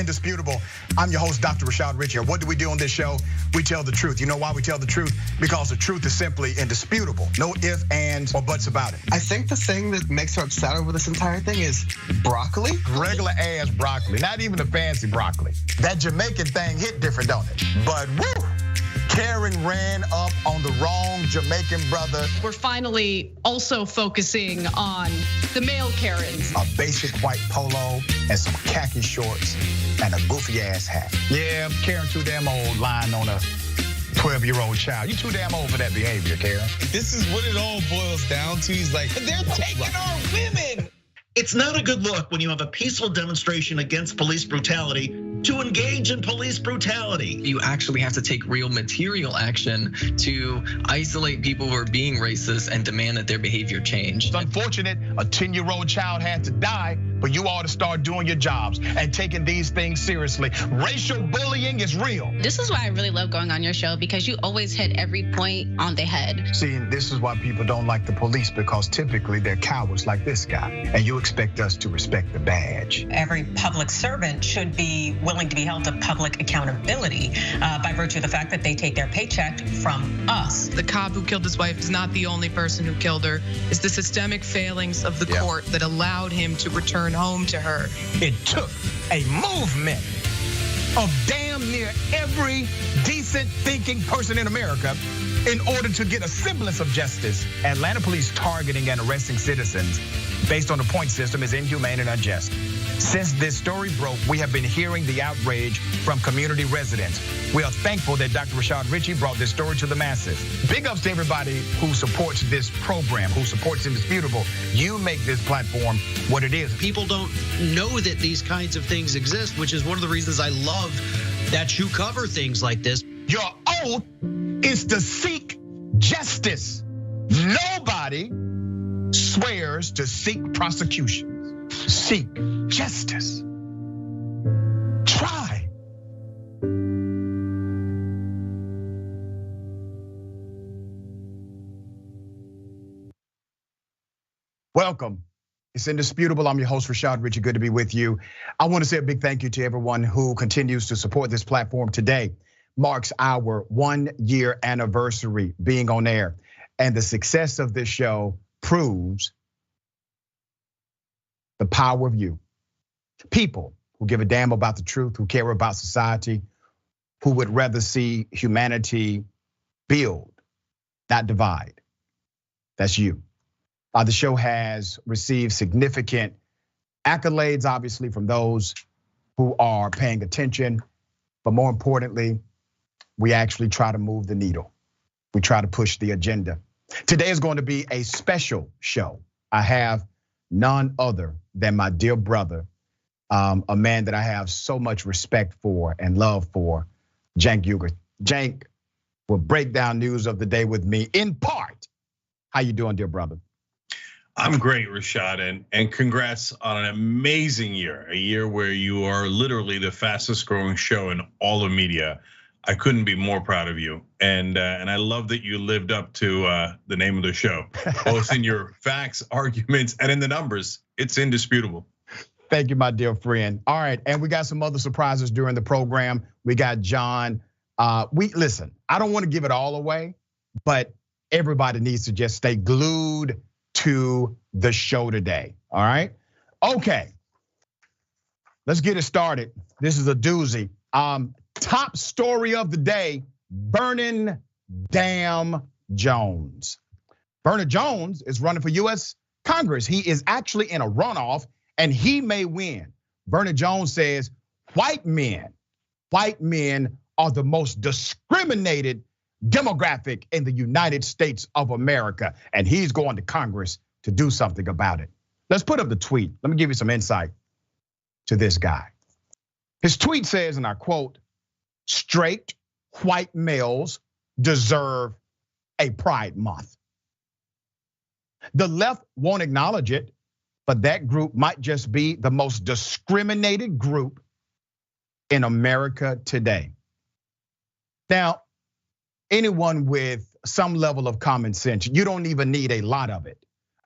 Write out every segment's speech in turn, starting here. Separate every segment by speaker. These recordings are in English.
Speaker 1: Indisputable. I'm your host, Dr. Rashad Richey. What do we do on this show? We tell the truth. You know why we tell the truth? Because the truth is simply indisputable. No ifs, ands, or buts about it.
Speaker 2: I think the thing that makes her upset over this entire thing is broccoli.
Speaker 1: Regular ass broccoli, not even the fancy broccoli. That Jamaican thing hit different, don't it? But woo! Karen ran up on the wrong Jamaican brother.
Speaker 3: We're finally also focusing on the male Karens.
Speaker 1: A basic white polo and some khaki shorts and a goofy ass hat. Yeah, Karen too damn old lying on a 12-year-old child. You too damn old for that behavior, Karen.
Speaker 2: This is what it all boils down to. He's like, they're taking our women.
Speaker 4: It's not a good look when you have a peaceful demonstration against police brutality to engage in police brutality.
Speaker 5: You actually have to take real material action to isolate people who are being racist and demand that their behavior change.
Speaker 1: It's unfortunate a 10-year-old child had to die, but you ought to start doing your jobs and taking these things seriously. Racial bullying is real.
Speaker 6: This is why I really love going on your show, because you always hit every point on the head.
Speaker 1: See, this is why people don't like the police, because typically they're cowards like this guy, and you expect us to respect the badge.
Speaker 7: Every public servant should be willing to be held to public accountability by virtue of the fact that they take their paycheck from us.
Speaker 3: The cop who killed his wife is not the only person who killed her. It's the systemic failings of the court that allowed him to return home to her.
Speaker 1: It took a movement of damn near every decent thinking person in America in order to get a semblance of justice. Atlanta police targeting and arresting citizens based on the point system is inhumane and unjust. Since this story broke, we have been hearing the outrage from community residents. We are thankful that Dr. Rashad Richey brought this story to the masses. Big ups to everybody who supports this program, who supports Indisputable. You make this platform what it is.
Speaker 8: People don't know that these kinds of things exist, which is one of the reasons I love that you cover things like this.
Speaker 1: Your oath is to seek justice. Nobody swears to seek prosecutions. Seek justice. Try. Welcome. It's Indisputable. I'm your host, Rashad Richey. Good to be with you. I want to say a big thank you to everyone who continues to support this platform. Today marks our 1-year anniversary being on air. And the success of this show proves the power of you. People who give a damn about the truth, who care about society, who would rather see humanity build, not divide. That's you. The show has received significant accolades, obviously, from those who are paying attention. But more importantly, we actually try to move the needle. We try to push the agenda. Today is going to be a special show. I have none other than my dear brother, a man that I have so much respect for and love for, Cenk Uygur. Cenk will break down news of the day with me in part. How you doing, dear brother?
Speaker 9: I'm great, Rashad, and congrats on an amazing year, a year where you are literally the fastest growing show in all of media. I couldn't be more proud of you, and I love that you lived up to the name of the show, both in your facts, arguments, and in the numbers. It's indisputable.
Speaker 1: Thank you, my dear friend. All right, and we got some other surprises during the program. We got John. Listen, I don't want to give it all away, but everybody needs to just stay glued to the show today. All right, okay. Let's get it started. This is a doozy. Top story of the day, Vernon damn Jones. Vernon Jones is running for US Congress. He is actually in a runoff and he may win. Vernon Jones says white men are the most discriminated demographic in the United States of America. And he's going to Congress to do something about it. Let's put up the tweet. Let me give you some insight to this guy. His tweet says, and I quote, "Straight white males deserve a Pride Month." The left won't acknowledge it, but that group might just be the most discriminated group in America today. Now, anyone with some level of common sense, you don't even need a lot of it.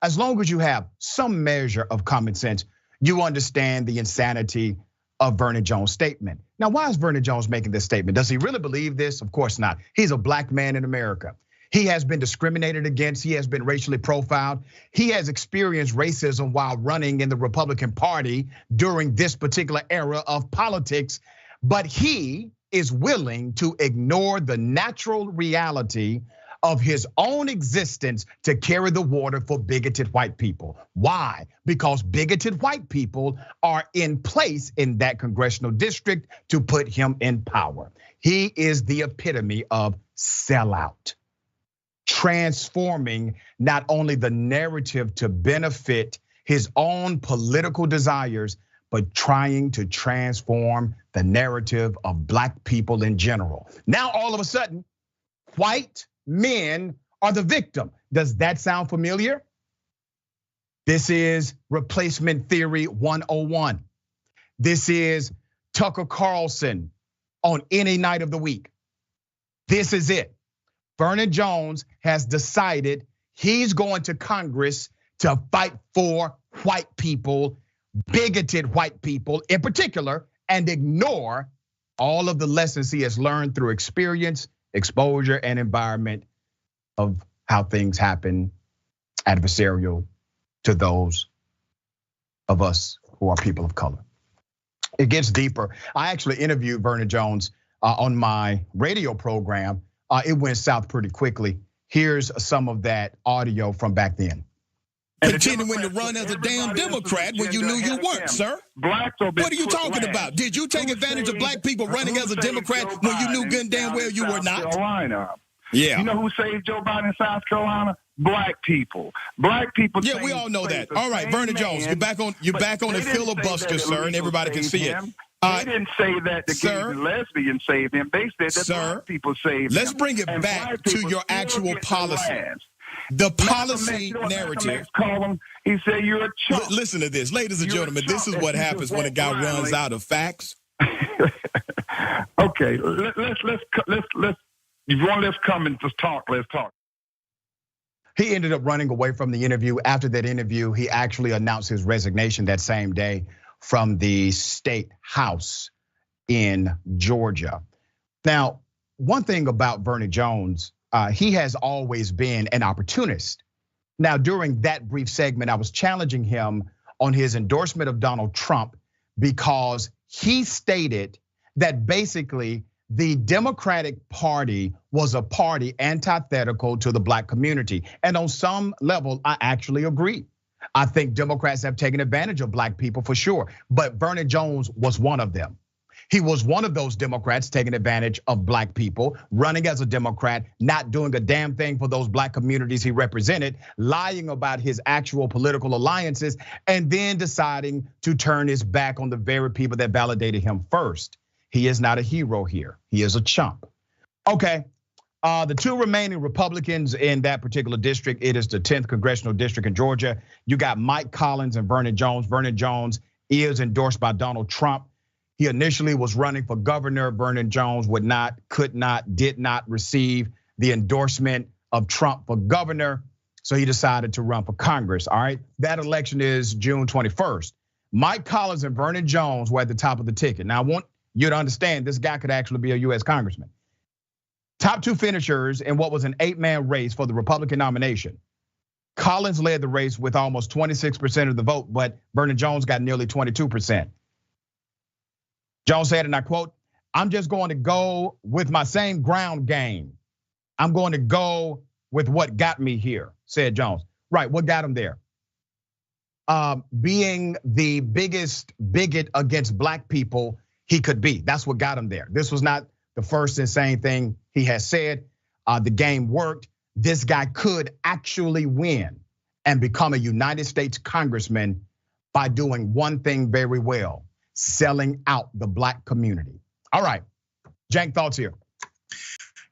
Speaker 1: As long as you have some measure of common sense, you understand the insanity of Vernon Jones' statement. Now, why is Vernon Jones making this statement? Does he really believe this? Of course not. He's a black man in America. He has been discriminated against. He has been racially profiled. He has experienced racism while running in the Republican Party during this particular era of politics. But he is willing to ignore the natural reality of his own existence to carry the water for bigoted white people. Why? Because bigoted white people are in place in that congressional district to put him in power. He is the epitome of sellout, transforming not only the narrative to benefit his own political desires, but trying to transform the narrative of black people in general. Now, all of a sudden, white men are the victim. Does that sound familiar? This is replacement theory 101. This is Tucker Carlson on any night of the week. This is it. Vernon Jones has decided he's going to Congress to fight for white people, bigoted white people in particular, and ignore all of the lessons he has learned through experience, exposure, and environment of how things happen adversarial to those of us who are people of color. It gets deeper. I actually interviewed Vernon Jones on my radio program. It went south pretty quickly. Here's some of that audio from back then.
Speaker 10: Continuing to run as a damn Democrat when you knew you weren't, sir. What are you talking about? Did you take advantage of black people running as a Democrat when you knew good and damn well you were not? Yeah.
Speaker 11: You know who saved Joe Biden in South Carolina? Black people. Black people.
Speaker 10: Yeah, we all know that. All right, Vernon Jones, you're back on a filibuster, sir, and everybody can see it.
Speaker 11: They didn't say that the gays and lesbians saved him. They said that black people saved him.
Speaker 10: Let's bring it back to your actual policy. The policy narrative.
Speaker 11: He said you're a chump.
Speaker 10: Listen to this, ladies and gentlemen. This is what happens when a guy runs out of facts.
Speaker 11: Okay, let's. If you want, let's come and just talk. Let's talk.
Speaker 1: He ended up running away from the interview. After that interview, he actually announced his resignation that same day from the state house in Georgia. Now, one thing about Vernon Jones, he has always been an opportunist. Now, during that brief segment, I was challenging him on his endorsement of Donald Trump because he stated that basically the Democratic Party was a party antithetical to the black community. And on some level, I actually agree. I think Democrats have taken advantage of black people for sure, but Vernon Jones was one of them. He was one of those Democrats taking advantage of black people, running as a Democrat, not doing a damn thing for those black communities he represented, lying about his actual political alliances, and then deciding to turn his back on the very people that validated him first. He is not a hero here. He is a chump. Okay, the two remaining Republicans in that particular district, it is the 10th congressional district in Georgia. You got Mike Collins and Vernon Jones. Vernon Jones is endorsed by Donald Trump. He initially was running for governor. Vernon Jones would not, could not, did not receive the endorsement of Trump for governor. So he decided to run for Congress, all right? That election is June 21st. Mike Collins and Vernon Jones were at the top of the ticket. Now I want you to understand this guy could actually be a US congressman. Top two finishers in what was an 8-man race for the Republican nomination. Collins led the race with almost 26% of the vote, but Vernon Jones got nearly 22%. Jones said, and I quote, "I'm just going to go with my same ground game. I'm going to go with what got me here," said Jones. Right, what got him there? Being the biggest bigot against black people he could be. That's what got him there. This was not the first insane thing he has said. The game worked. This guy could actually win and become a United States congressman by doing one thing very well: selling out the black community. All right, Cenk, thoughts here?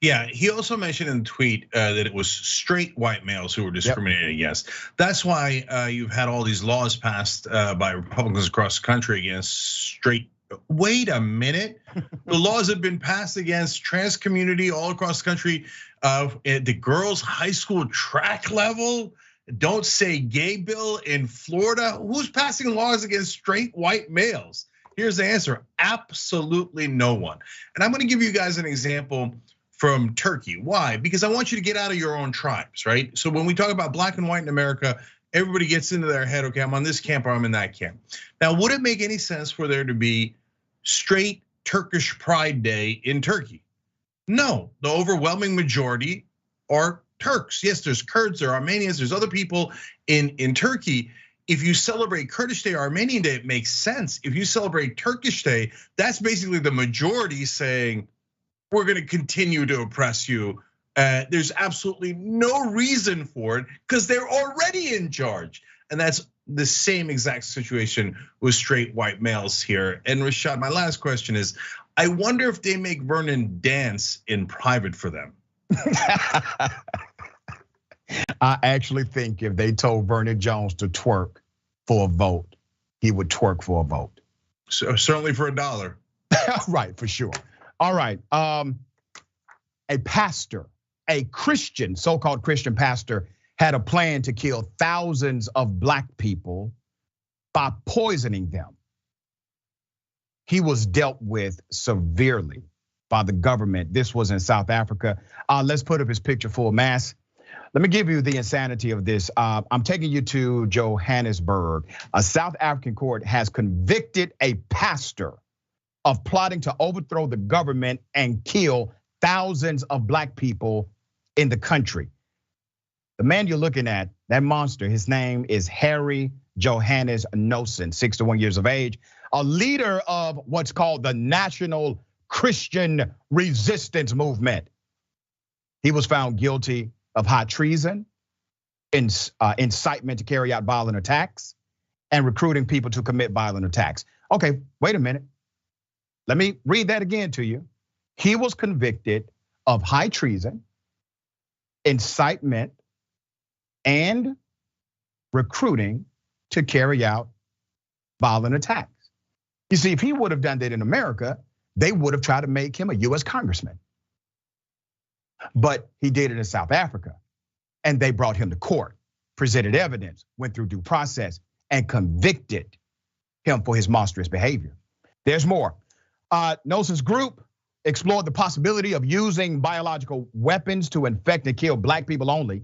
Speaker 9: Yeah, he also mentioned in the tweet that it was straight white males who were discriminated against. That's why you've had all these laws passed by Republicans across the country against straight. Wait a minute, the laws have been passed against trans community all across the country. At the girls' high school track level, don't say gay bill in Florida. Who's passing laws against straight white males? Here's the answer, absolutely no one. And I'm gonna give you guys an example from Turkey. Why? Because I want you to get out of your own tribes, right? So when we talk about black and white in America, everybody gets into their head, okay, I'm on this camp or I'm in that camp. Now, would it make any sense for there to be straight Turkish Pride Day in Turkey? No, the overwhelming majority are Turks. Yes, there's Kurds, there are Armenians, there's other people in Turkey. If you celebrate Kurdish Day or Armenian Day, it makes sense. If you celebrate Turkish Day, that's basically the majority saying, we're gonna continue to oppress you. There's absolutely no reason for it because they're already in charge. And that's the same exact situation with straight white males here. And Rashad, my last question is, I wonder if they make Vernon dance in private for them.
Speaker 1: I actually think if they told Vernon Jones to twerk for a vote, he would twerk for a vote.
Speaker 9: So certainly for $1.
Speaker 1: Right, for sure. All right, a pastor, a Christian, so-called Christian pastor, had a plan to kill thousands of black people by poisoning them. He was dealt with severely by the government. This was in South Africa. Let's put up his picture full mass. Let me give you the insanity of this. I'm taking you to Johannesburg. A South African court has convicted a pastor of plotting to overthrow the government and kill thousands of black people in the country. The man you're looking at, that monster, his name is Harry Johannes Nosen, 61 years of age, a leader of what's called the National Christian Resistance Movement. He was found guilty of high treason, incitement to carry out violent attacks, and recruiting people to commit violent attacks. Okay, wait a minute. Let me read that again to you. He was convicted of high treason, incitement, and recruiting to carry out violent attacks. You see, if he would have done that in America, they would have tried to make him a US congressman. But he did it in South Africa, and they brought him to court, presented evidence, went through due process, and convicted him for his monstrous behavior. There's more. Nosen's group explored the possibility of using biological weapons to infect and kill black people only,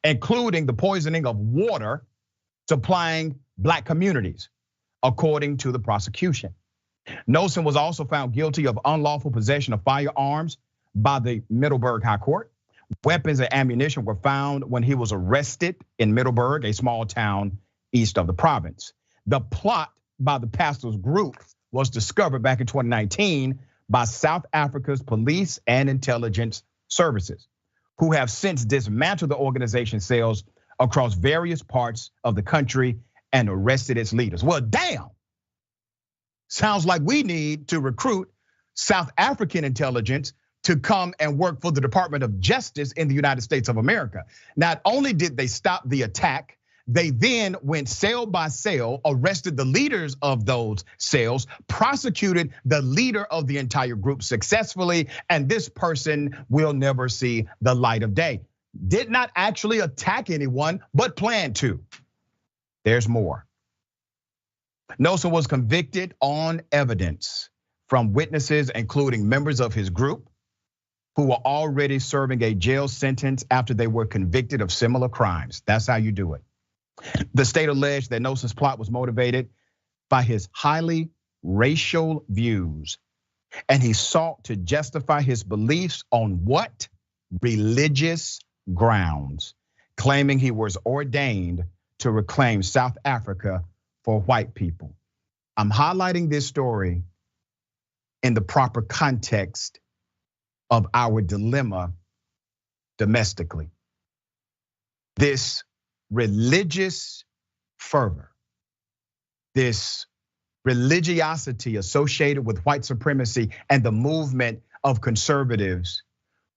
Speaker 1: including the poisoning of water supplying black communities, according to the prosecution. Nosen was also found guilty of unlawful possession of firearms by the Middelburg High Court. Weapons and ammunition were found when he was arrested in Middelburg, a small town east of the province. The plot by the pastor's group was discovered back in 2019 by South Africa's police and intelligence services, who have since dismantled the organization's cells across various parts of the country and arrested its leaders. Well, damn. Sounds like we need to recruit South African intelligence to come and work for the Department of Justice in the United States of America. Not only did they stop the attack, they then went cell by cell, arrested the leaders of those cells, prosecuted the leader of the entire group successfully, and this person will never see the light of day. Did not actually attack anyone, but planned to. There's more. Nosen was convicted on evidence from witnesses, including members of his group, who were already serving a jail sentence after they were convicted of similar crimes. That's how you do it. The state alleged that Nosen's plot was motivated by his highly racial views, and he sought to justify his beliefs on what? Religious grounds, claiming he was ordained to reclaim South Africa for white people. I'm highlighting this story in the proper context of our dilemma domestically. This religious fervor, this religiosity associated with white supremacy and the movement of conservatives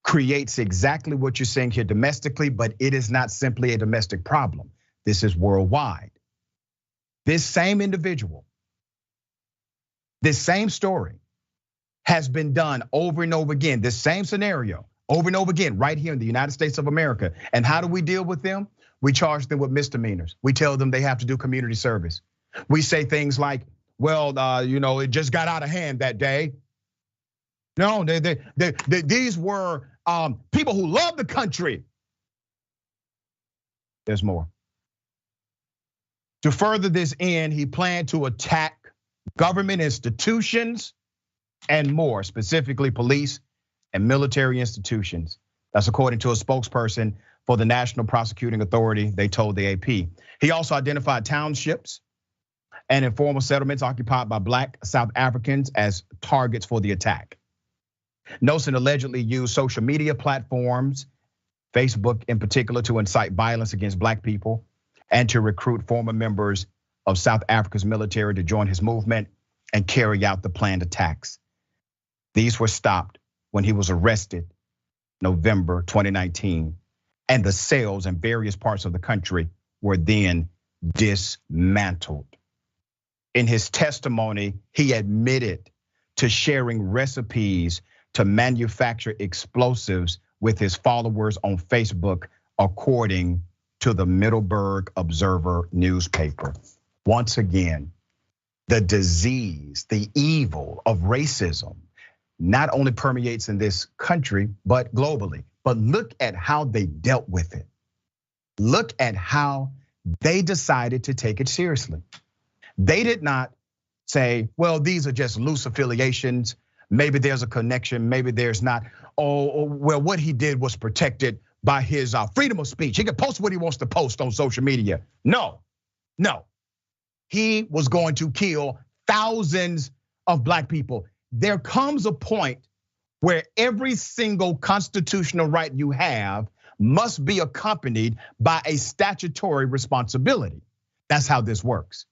Speaker 1: creates exactly what you're saying here domestically, but it is not simply a domestic problem. This is worldwide. This same individual, this same story has been done over and over again, this same scenario over and over again right here in the United States of America. And how do we deal with them? We charge them with misdemeanors. We tell them they have to do community service. We say things like, well, it just got out of hand that day. No, these were people who love the country. There's more. To further this end, he planned to attack government institutions and more, specifically police and military institutions. That's according to a spokesperson for the National Prosecuting Authority, they told the AP. He also identified townships and informal settlements occupied by Black South Africans as targets for the attack. Nosen allegedly used social media platforms, Facebook in particular, to incite violence against Black people and to recruit former members of South Africa's military to join his movement and carry out the planned attacks. These were stopped when he was arrested November 2019, and the cells in various parts of the country were then dismantled. In his testimony, he admitted to sharing recipes to manufacture explosives with his followers on Facebook, according to the Middleburg Observer newspaper. Once again, the disease, the evil of racism not only permeates in this country, but globally. But look at how they dealt with it. Look at how they decided to take it seriously. They did not say, well, these are just loose affiliations. Maybe there's a connection, maybe there's not. Oh, well, what he did was protected by his freedom of speech. He can post what he wants to post on social media. No. He was going to kill thousands of Black people. There comes a point where every single constitutional right you have must be accompanied by a statutory responsibility. That's how this works.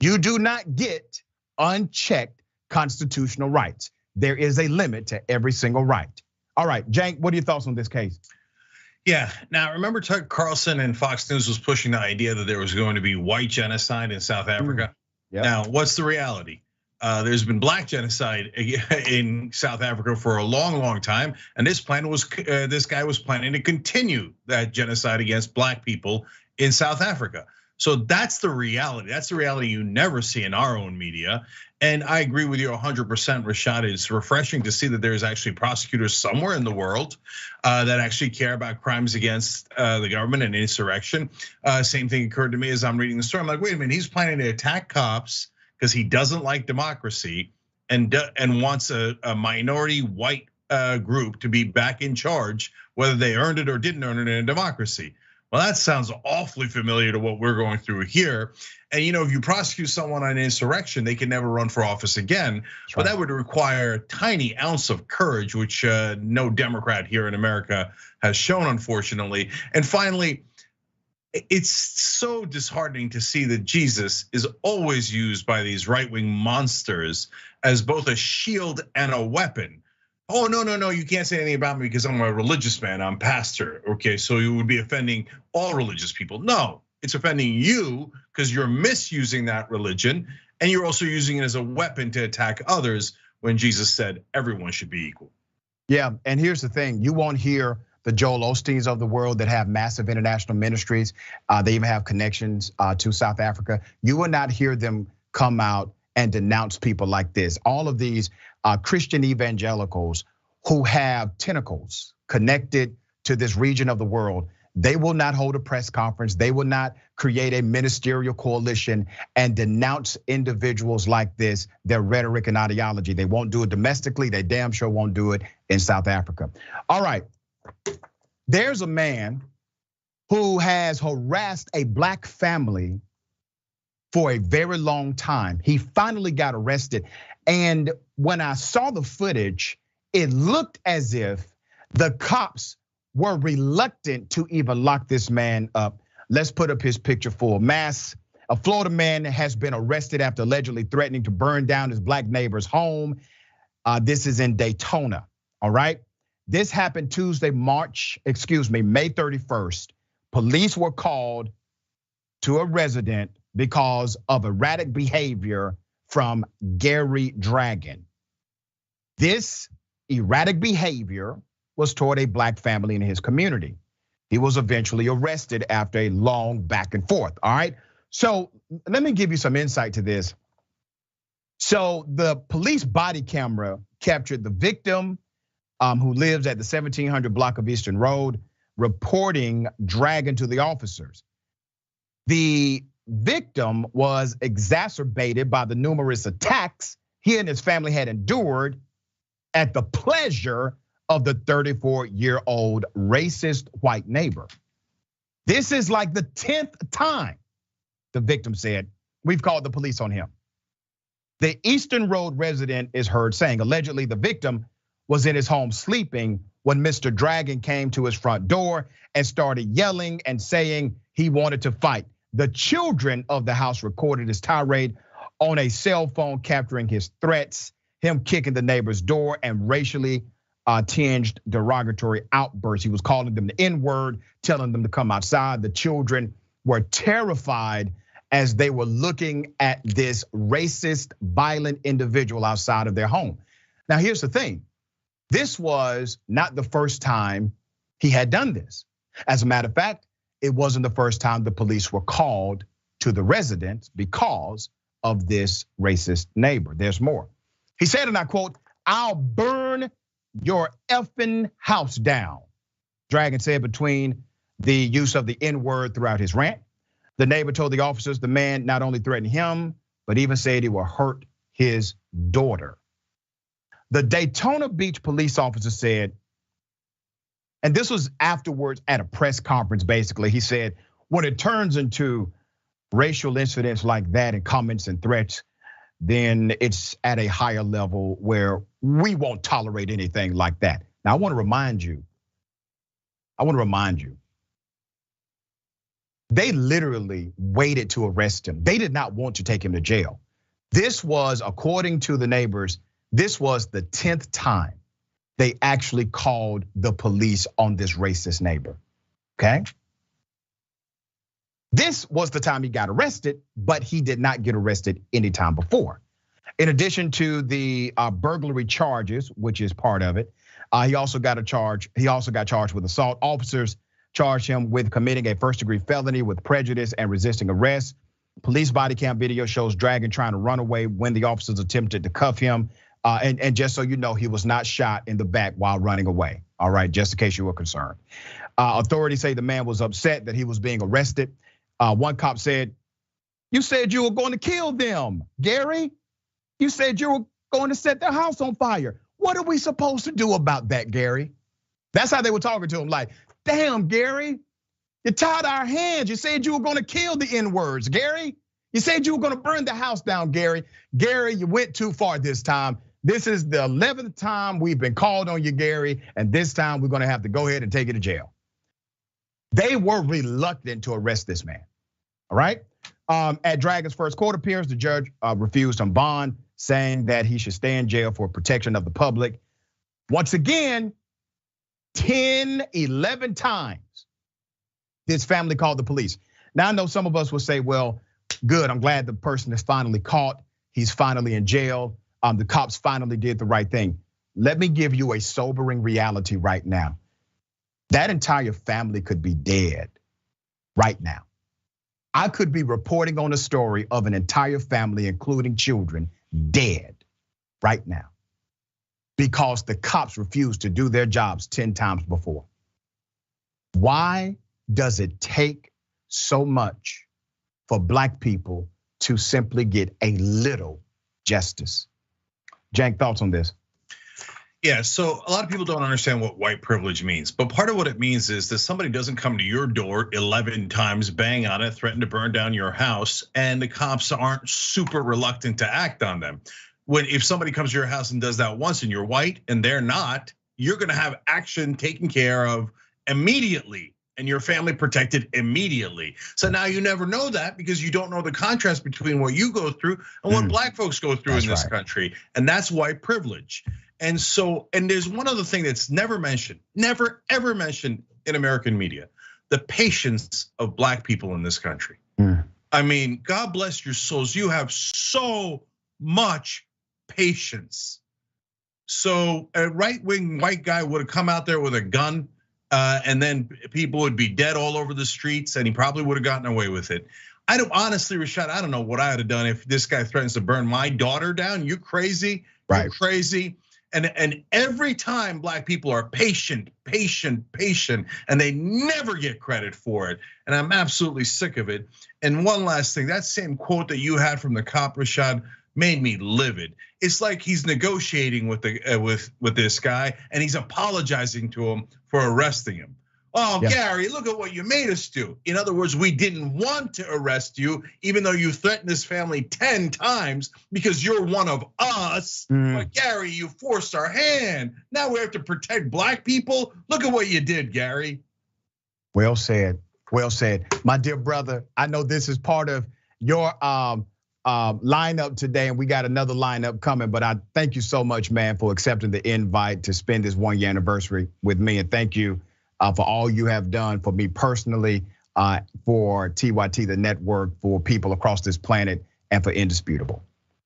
Speaker 1: You do not get unchecked constitutional rights. There is a limit to every single right. All right, Cenk, what are your thoughts on this case?
Speaker 9: Yeah, now remember Tucker Carlson and Fox News was pushing the idea that there was going to be white genocide in South Africa.
Speaker 1: Yep.
Speaker 9: Now, what's the reality? There's been Black genocide in South Africa for a long time, and this guy was planning to continue that genocide against Black people in South Africa. So that's the reality. That's the reality you never see in our own media. And I agree with you 100%, Rashad. It's refreshing to see that there's actually prosecutors somewhere in the world that actually care about crimes against the government and insurrection. Same thing occurred to me as I'm reading the story. I'm like, wait a minute, he's planning to attack cops because he doesn't like democracy and wants a minority white group to be back in charge, whether they earned it or didn't earn it in a democracy. Well, that sounds awfully familiar to what we're going through here. And if you prosecute someone on insurrection, they can never run for office again. But that would require a tiny ounce of courage, which no Democrat here in America has shown, unfortunately. And finally, it's so disheartening to see that Jesus is always used by these right-wing monsters as both a shield and a weapon. Oh, no, you can't say anything about me because I'm a religious man, I'm pastor. Okay, so you would be offending all religious people. No, it's offending you because you're misusing that religion and you're also using it as a weapon to attack others when Jesus said everyone should be equal.
Speaker 1: Yeah, and here's the thing, you won't hear the Joel Osteens of the world that have massive international ministries. They even have connections to South Africa. You will not hear them come out and denounce people like this. All of these Christian evangelicals who have tentacles connected to this region of the world, they will not hold a press conference. They will not create a ministerial coalition and denounce individuals like this, their rhetoric and ideology. They won't do it domestically. They damn sure won't do it in South Africa. All right, there's a man who has harassed a Black family for a very long time. He finally got arrested. And when I saw the footage, it looked as if the cops were reluctant to even lock this man up. Let's put up his picture full mass. A Florida man has been arrested after allegedly threatening to burn down his Black neighbor's home. This is in Daytona, all right? This happened May 31st. Police were called to a resident because of erratic behavior from Gary Dragon. This erratic behavior was toward a Black family in his community. He was eventually arrested after a long back and forth, all right? So let me give you some insight to this. So the police body camera captured the victim who lives at the 1700 block of Eastern Road, reporting dragging to the officers. The victim was exacerbated by the numerous attacks he and his family had endured at the pleasure of the 34-year-old racist white neighbor. This is like the 10th time, the victim said, we've called the police on him. The Eastern Road resident is heard saying, allegedly the victim was in his home sleeping when Mr. Dragon came to his front door and started yelling and saying he wanted to fight. The children of the house recorded his tirade on a cell phone, capturing his threats, him kicking the neighbor's door, and racially tinged derogatory outbursts. He was calling them the N-word, telling them to come outside. The children were terrified as they were looking at this racist, violent individual outside of their home. Now, here's the thing. This was not the first time he had done this. As a matter of fact, it wasn't the first time the police were called to the residence because of this racist neighbor. There's more. He said, and I quote, "I'll burn your effing house down," Dragon said between the use of the N-word throughout his rant. The neighbor told the officers the man not only threatened him, but even said he will hurt his daughter. The Daytona Beach police officer said, and this was afterwards at a press conference, basically, he said, when it turns into racial incidents like that and comments and threats, then it's at a higher level where we won't tolerate anything like that. Now, I want to remind you, they literally waited to arrest him. They did not want to take him to jail. This was, according to the neighbors, this was the 10th time they actually called the police on this racist neighbor, okay? This was the time he got arrested, but he did not get arrested any time before. In addition to the burglary charges, which is part of it, he also got charged with assault. Officers charged him with committing a first-degree felony with prejudice and resisting arrest. Police body cam video shows Dragon trying to run away when the officers attempted to cuff him. And just so you know, he was not shot in the back while running away. All right, just in case you were concerned. Authorities say the man was upset that he was being arrested. One cop said, "You said you were going to kill them, Gary. You said you were going to set their house on fire. What are we supposed to do about that, Gary?" That's how they were talking to him, like, "Damn, Gary, you tied our hands. You said you were going to kill the N-words, Gary. You said you were going to burn the house down, Gary. Gary, you went too far this time. This is the 11th time we've been called on you, Gary, and this time we're going to have to go ahead and take you to jail." They were reluctant to arrest this man, all right? At Dragon's first court appearance, the judge refused on bond, saying that he should stay in jail for protection of the public. Once again, 11 times, this family called the police. Now, I know some of us will say, well, good, I'm glad the person is finally caught. He's finally in jail. The cops finally did the right thing. Let me give you a sobering reality right now. That entire family could be dead right now. I could be reporting on a story of an entire family, including children, dead right now because the cops refused to do their jobs 10 times before. Why does it take so much for black people to simply get a little justice? Cenk, thoughts on this?
Speaker 9: Yeah, so a lot of people don't understand what white privilege means, but part of what it means is that somebody doesn't come to your door 11 times, bang on it, threaten to burn down your house, and the cops aren't super reluctant to act on them. If somebody comes to your house and does that once and you're white and they're not, you're gonna have action taken care of immediately and your family protected immediately. So now you never know that because you don't know the contrast between what you go through and what black folks go through in this country. And that's white privilege. And so, and there's one other thing that's never mentioned, never ever mentioned in American media, the patience of black people in this country. I mean, God bless your souls. You have so much patience. So a right-wing white guy would have come out there with a gun, and then people would be dead all over the streets, and he probably would have gotten away with it. I don't honestly, Rashad, I don't know what I would have done if this guy threatens to burn my daughter down. You crazy?
Speaker 1: Right.
Speaker 9: You're crazy. And every time black people are patient, and they never get credit for it. And I'm absolutely sick of it. And one last thing, that same quote that you had from the cop, Rashad, made me livid. It's like he's negotiating with this guy, and he's apologizing to him for arresting him. Oh, yeah. Gary, look at what you made us do. In other words, we didn't want to arrest you, even though you threatened this family 10 times because you're one of us. But Gary, you forced our hand. Now we have to protect black people. Look at what you did, Gary.
Speaker 1: Well said, well said. My dear brother, I know this is part of your lineup today, and we got another lineup coming, but I thank you so much, man, for accepting the invite to spend this 1 year anniversary with me. And thank you for all you have done for me personally, for TYT, the network, for people across this planet, and for Indisputable.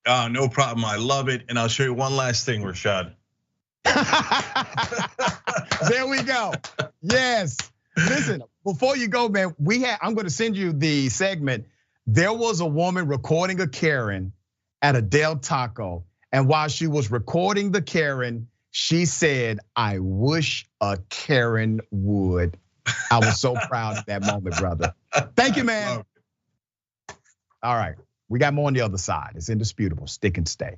Speaker 9: No problem, I love it. And I'll show you one last thing, Rashad.
Speaker 1: There we go, yes. Listen, before you go, man, I'm gonna send you the segment. There was a woman recording a Karen at a Del Taco, and while she was recording the Karen, she said, "I wish a Karen would." I was so proud of that moment, brother. Thank you, man. All right, we got more on the other side. It's Indisputable. Stick and stay.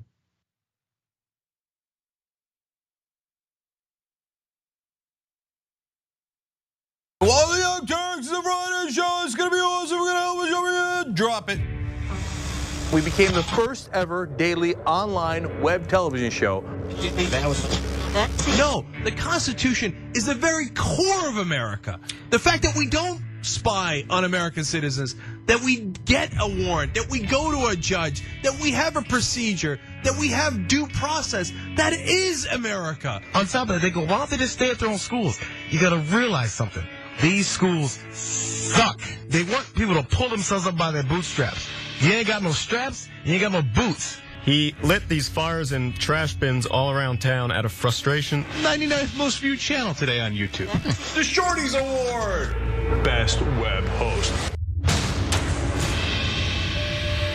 Speaker 12: Well, the Young Turks, the Friday show is gonna be awesome. We're gonna help you drop it. We became the first ever daily online web television show. No, the Constitution is the very core of America. The fact that we don't spy on American citizens, that we get a warrant, that we go to a judge, that we have a procedure, that we have due process, that is America.
Speaker 13: On top of that, they go, why don't they just stay at their own schools? You gotta realize something. These schools suck. They want people to pull themselves up by their bootstraps. You ain't got no straps, you ain't got no boots.
Speaker 14: He lit these fires in trash bins all around town out of frustration.
Speaker 12: 99th most viewed channel today on YouTube. The Shorties Award.
Speaker 15: Best web host.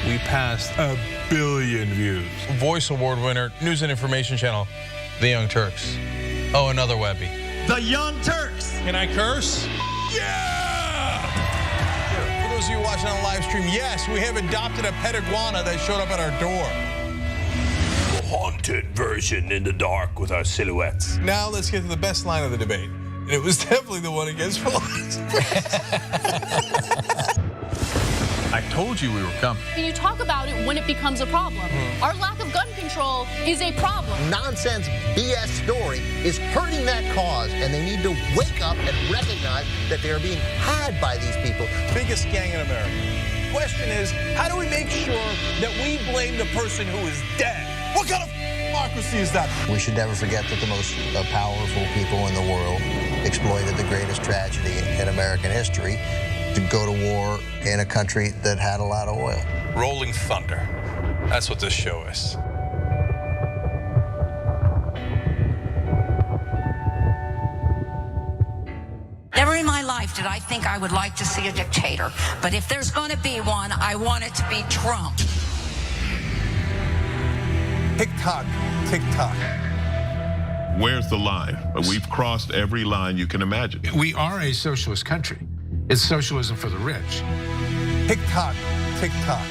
Speaker 12: We passed 1 billion views. Voice Award winner, news and information channel, The Young Turks. Oh, another Webby.
Speaker 13: The Young Turks.
Speaker 12: Can I curse? Yeah! For those of you watching on live stream, yes, we have adopted a pet iguana that showed up at our door.
Speaker 15: Haunted version in the dark with our silhouettes.
Speaker 12: Now let's get to the best line of the debate. And it was definitely the one against police. I told you we were coming.
Speaker 16: You talk about it when it becomes a problem. Our lack of gun control is a problem.
Speaker 17: Nonsense BS story is hurting that cause, and they need to wake up and recognize that they are being had by these people.
Speaker 12: Biggest gang in America. Question is, how do we make sure that we blame the person who is dead? What kind of democracy is that?
Speaker 17: We should never forget that the most powerful people in the world exploited the greatest tragedy in American history to go to war in a country that had a lot of oil.
Speaker 12: Rolling thunder. That's what this show is.
Speaker 18: Never in my life did I think I would like to see a dictator. But if there's going to be one, I want it to be Trump.
Speaker 12: Tick-tock, tick-tock.
Speaker 19: Where's the line? We've crossed every line you can imagine.
Speaker 20: We are a socialist country. It's socialism for the rich.
Speaker 12: Tick-tock, tick-tock.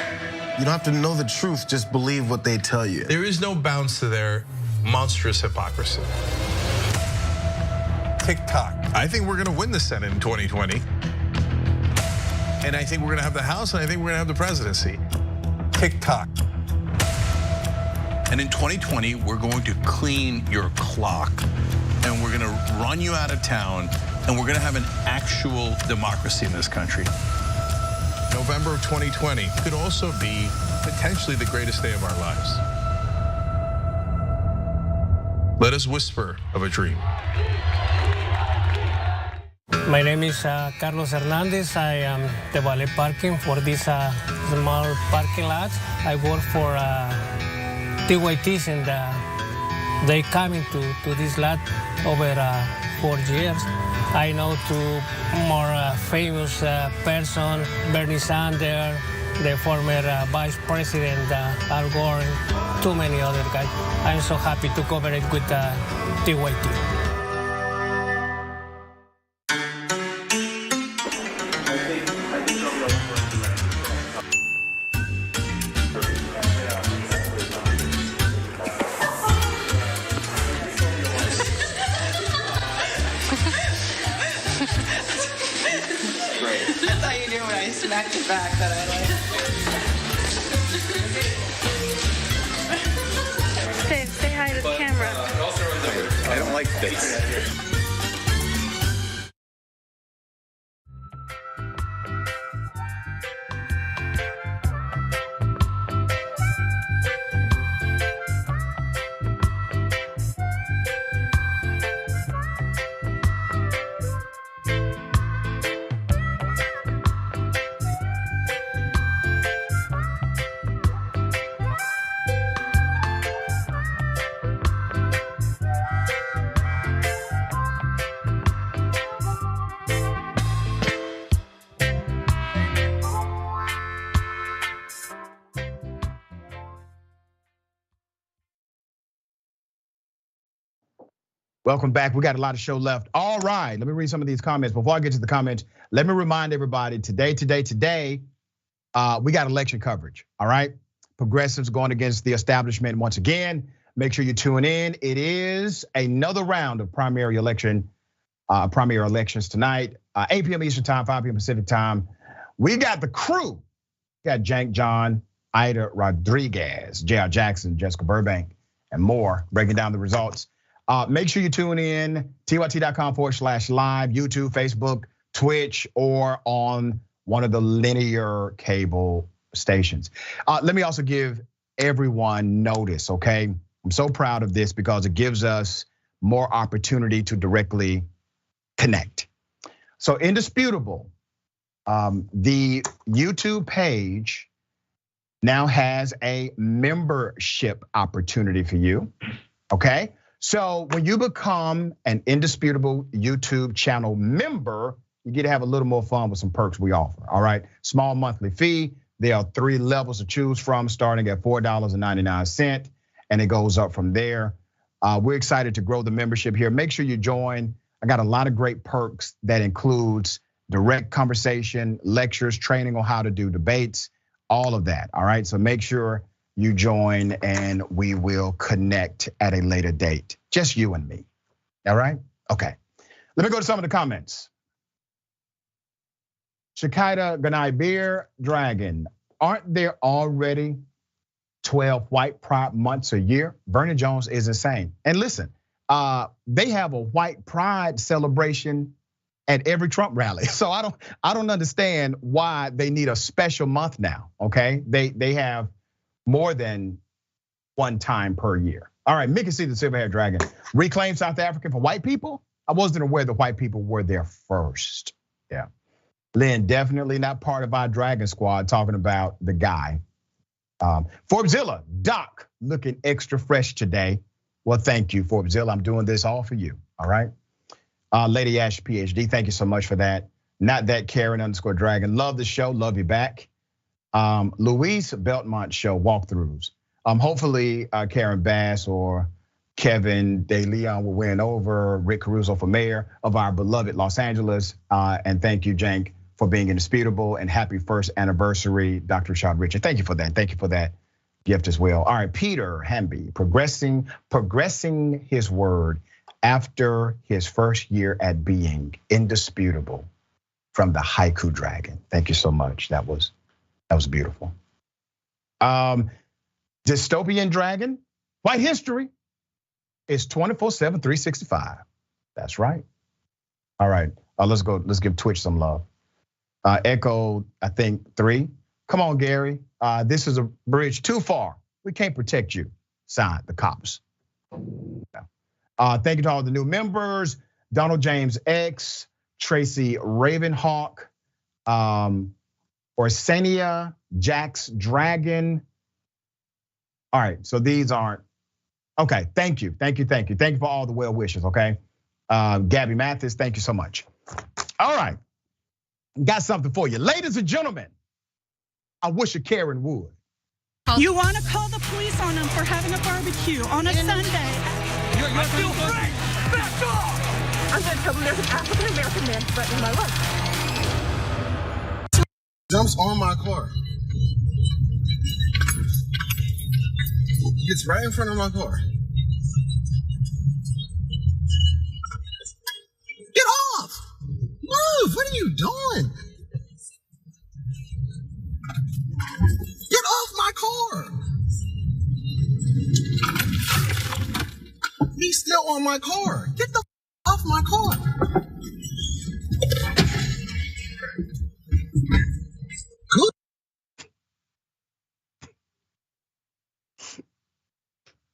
Speaker 21: You don't have to know the truth, just believe what they tell you.
Speaker 12: There is no bounds to their monstrous hypocrisy. Tick-tock. I think we're gonna win the Senate in 2020. And I think we're gonna have the House, and I think we're gonna have the presidency. Tick-tock. And in 2020, we're going to clean your clock, and we're gonna run you out of town, and we're gonna have an actual democracy in this country. November of 2020 could also be potentially the greatest day of our lives. Let us whisper of a dream.
Speaker 22: My name is Carlos Hernandez. I am the valet parking for this small parking lot. I work for TYTs, and they coming to this lot over 4 years. I know two more famous person, Bernie Sanders, the former Vice President Al Gore, and too many other guys. I'm so happy to cover it with TYT.
Speaker 2: That's how you do when I smack the back that I like.
Speaker 4: Say hi to the camera.
Speaker 23: I don't like this.
Speaker 1: Welcome back. We got a lot of show left. All right, let me read some of these comments. Before I get to the comments, let me remind everybody today, we got election coverage, all right? Progressives going against the establishment once again. Make sure you tune in. It is another round of primary elections tonight, 8 p.m. Eastern time, 5 p.m. Pacific time. We got the crew. We got Cenk, John, Ida Rodriguez, J.R. Jackson, Jessica Burbank, and more breaking down the results. Make sure you tune in, tyt.com/live, YouTube, Facebook, Twitch, or on one of the linear cable stations. Let me also give everyone notice, okay? I'm so proud of this because it gives us more opportunity to directly connect. So Indisputable, the YouTube page now has a membership opportunity for you, okay? So when you become an Indisputable YouTube channel member, you get to have a little more fun with some perks we offer, all right? Small monthly fee. There are 3 levels to choose from, starting at $4.99, and it goes up from there. We're excited to grow the membership here. Make sure you join. I got a lot of great perks that includes direct conversation, lectures, training on how to do debates, all of that, all right? So make sure you join and we will connect at a later date. Just you and me, all right? Okay, let me go to some of the comments. Shakita Ganai Beer Dragon, aren't there already 12 white pride months a year? Vernon Jones is insane. And listen, they have a white pride celebration at every Trump rally. So I don't understand why they need a special month now, okay? They have more than one time per year. All right, Mickey C, the Silver-Haired Dragon. Reclaim South Africa for white people? I wasn't aware the white people were there first. Yeah. Lynn, definitely not part of our Dragon Squad, talking about the guy. Forbesilla, Doc, looking extra fresh today. Well, thank you, Forbesilla. I'm doing this all for you, all right? Lady Ash, PhD, thank you so much for that. Not that Karen _Dragon. Love the show, love you back. Luis Beltmont show walkthroughs. Hopefully Karen Bass or Kevin De Leon will win over Rick Caruso for mayor of our beloved Los Angeles. And thank you, Cenk, for being indisputable, and happy 1st anniversary, Dr. Rashad Richard. Thank you for that. Thank you for that gift as well. All right, Peter Hamby, progressing his word after his first year at being indisputable from the Haiku Dragon. Thank you so much. That was beautiful. Dystopian Dragon, white history is 24/7, 365. That's right. All right, let's go. Let's give Twitch some love. Echo, I think 3. Come on, Gary. This is a bridge too far. We can't protect you. Sign the cops. Thank you to all the new members. Donald James X, Tracy Ravenhawk, Orsenia, Jax Dragon. All right, so these aren't, okay, thank you for all the well wishes, okay? Gabby Mathis, thank you so much. All right, got something for you. Ladies and gentlemen, I wish a Karen would.
Speaker 5: You want to call the police on them for having a barbecue on a Sunday.
Speaker 6: You're still free! Back off!
Speaker 5: I'm going to tell them there's an African-American man threatening my life.
Speaker 21: Jumps on my car. Gets right in front of my car. Get off! Move! What are you doing? Get off my car! He's still on my car. Get the off my car. Good.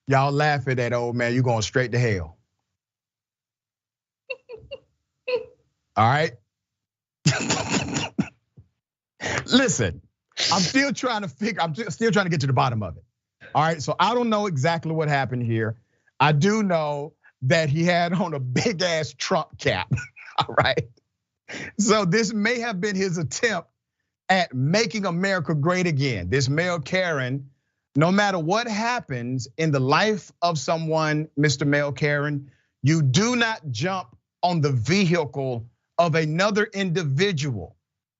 Speaker 1: Y'all laugh at that old man, you going straight to hell. All right? Listen, I'm still trying to get to the bottom of it. All right, so I don't know exactly what happened here. I do know that he had on a big ass Trump cap, all right? So this may have been his attempt at making America great again. This male Karen, no matter what happens in the life of someone, Mr. Male Karen, you do not jump on the vehicle of another individual.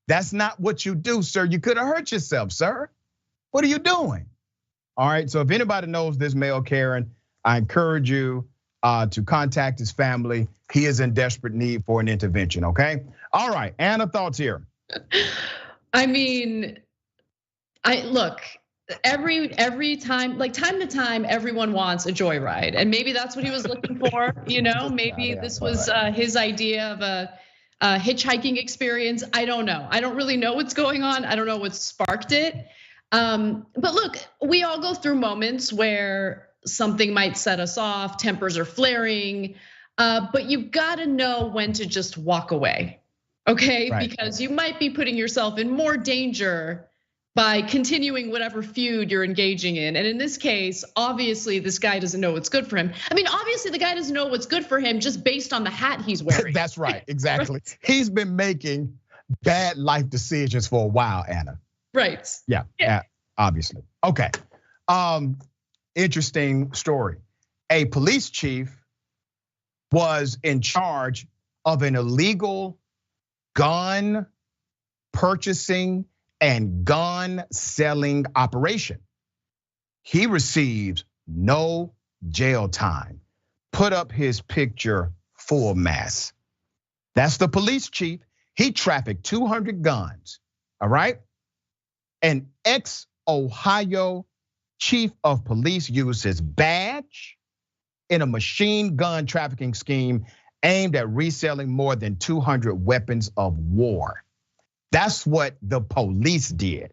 Speaker 1: That's not what you do, sir. You could have hurt yourself, sir. What are you doing? All right, so if anybody knows this male Karen, I encourage you to contact his family. He is in desperate need for an intervention, okay? All right, Anna, thoughts here.
Speaker 7: I mean, look, every time, like time to time, everyone wants a joyride. And maybe that's what he was looking for, maybe this was his idea of a hitchhiking experience. I don't know. I don't really know what's going on. I don't know what sparked it. But look, we all go through moments where something might set us off, tempers are flaring, but you've gotta know when to just walk away, okay? Right. Because you might be putting yourself in more danger by continuing whatever feud you're engaging in. And in this case, obviously this guy doesn't know what's good for him. I mean, obviously the guy doesn't know what's good for him just based on the hat he's wearing.
Speaker 1: That's right, exactly. Right? He's been making bad life decisions for a while, Anna.
Speaker 7: Right.
Speaker 1: Yeah, obviously. Okay, interesting story. A police chief was in charge of an illegal gun purchasing and gun selling operation. He receives no jail time. Put up his picture full mass. That's the police chief. He trafficked 200 guns, all right? An ex-Ohio chief of police used his badge in a machine gun trafficking scheme aimed at reselling more than 200 weapons of war. That's what the police did.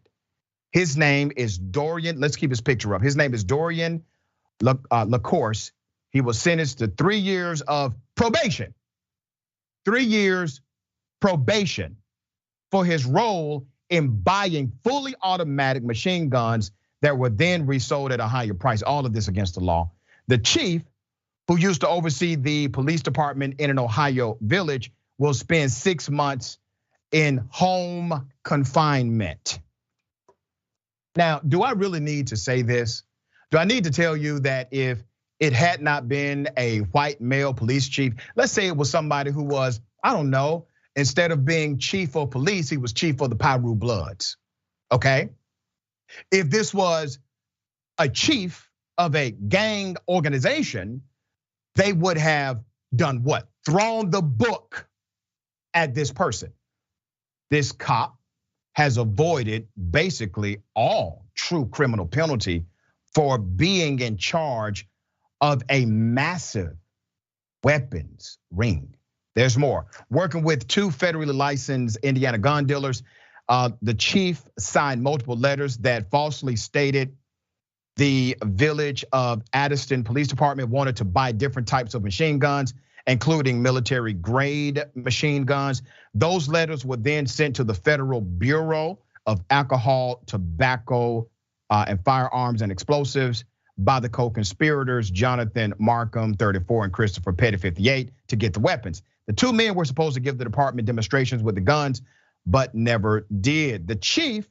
Speaker 1: His name is Dorian. Let's keep his picture up. His name is Dorian LaCourse. He was sentenced to 3 years of probation. 3 years probation for his role in buying fully automatic machine guns that were then resold at a higher price. All of this against the law. The chief, who used to oversee the police department in an Ohio village, will spend 6 months in home confinement. Now, do I really need to say this? Do I need to tell you that if it had not been a white male police chief, let's say it was somebody who was, I don't know, instead of being chief of police, he was chief of the Piru Bloods, okay? If this was a chief of a gang organization, they would have done what? Thrown the book at this person. This cop has avoided basically all true criminal penalty for being in charge of a massive weapons ring. There's more. Working with 2 federally licensed Indiana gun dealers, the chief signed multiple letters that falsely stated the village of Addiston Police Department wanted to buy different types of machine guns, including military grade machine guns. Those letters were then sent to the Federal Bureau of Alcohol, Tobacco, and Firearms and Explosives. by the co-conspirators, Jonathan Markham, 34, and Christopher Petty, 58, to get the weapons. The two men were supposed to give the department demonstrations with the guns, but never did. The chief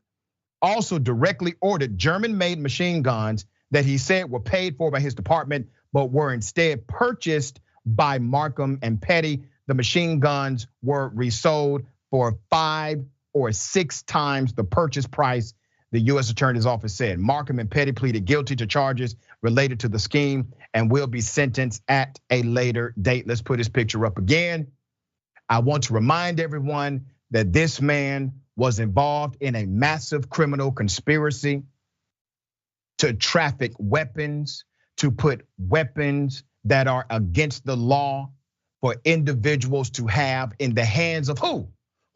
Speaker 1: also directly ordered German-made machine guns that he said were paid for by his department, but were instead purchased by Markham and Petty. The machine guns were resold for 5 or 6 times the purchase price, the U.S. Attorney's Office said. Markham and Petty pleaded guilty to charges related to the scheme and will be sentenced at a later date. Let's put his picture up again. I want to remind everyone that this man was involved in a massive criminal conspiracy to traffic weapons, to put weapons that are against the law for individuals to have in the hands of who?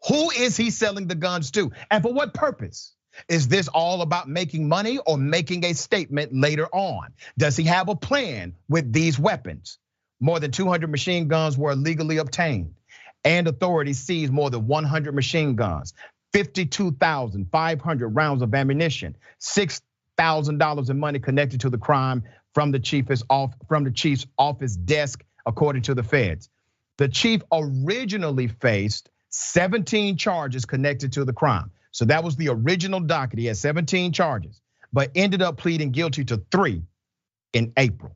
Speaker 1: Who is he selling the guns to? And for what purpose? Is this all about making money or making a statement later on? Does he have a plan with these weapons? More than 200 machine guns were illegally obtained, and authorities seized more than 100 machine guns, 52,500 rounds of ammunition, $6,000 in money connected to the crime from the chief's office desk, according to the feds. The chief originally faced 17 charges connected to the crime. So that was the original docket. He had 17 charges, but ended up pleading guilty to 3 in April,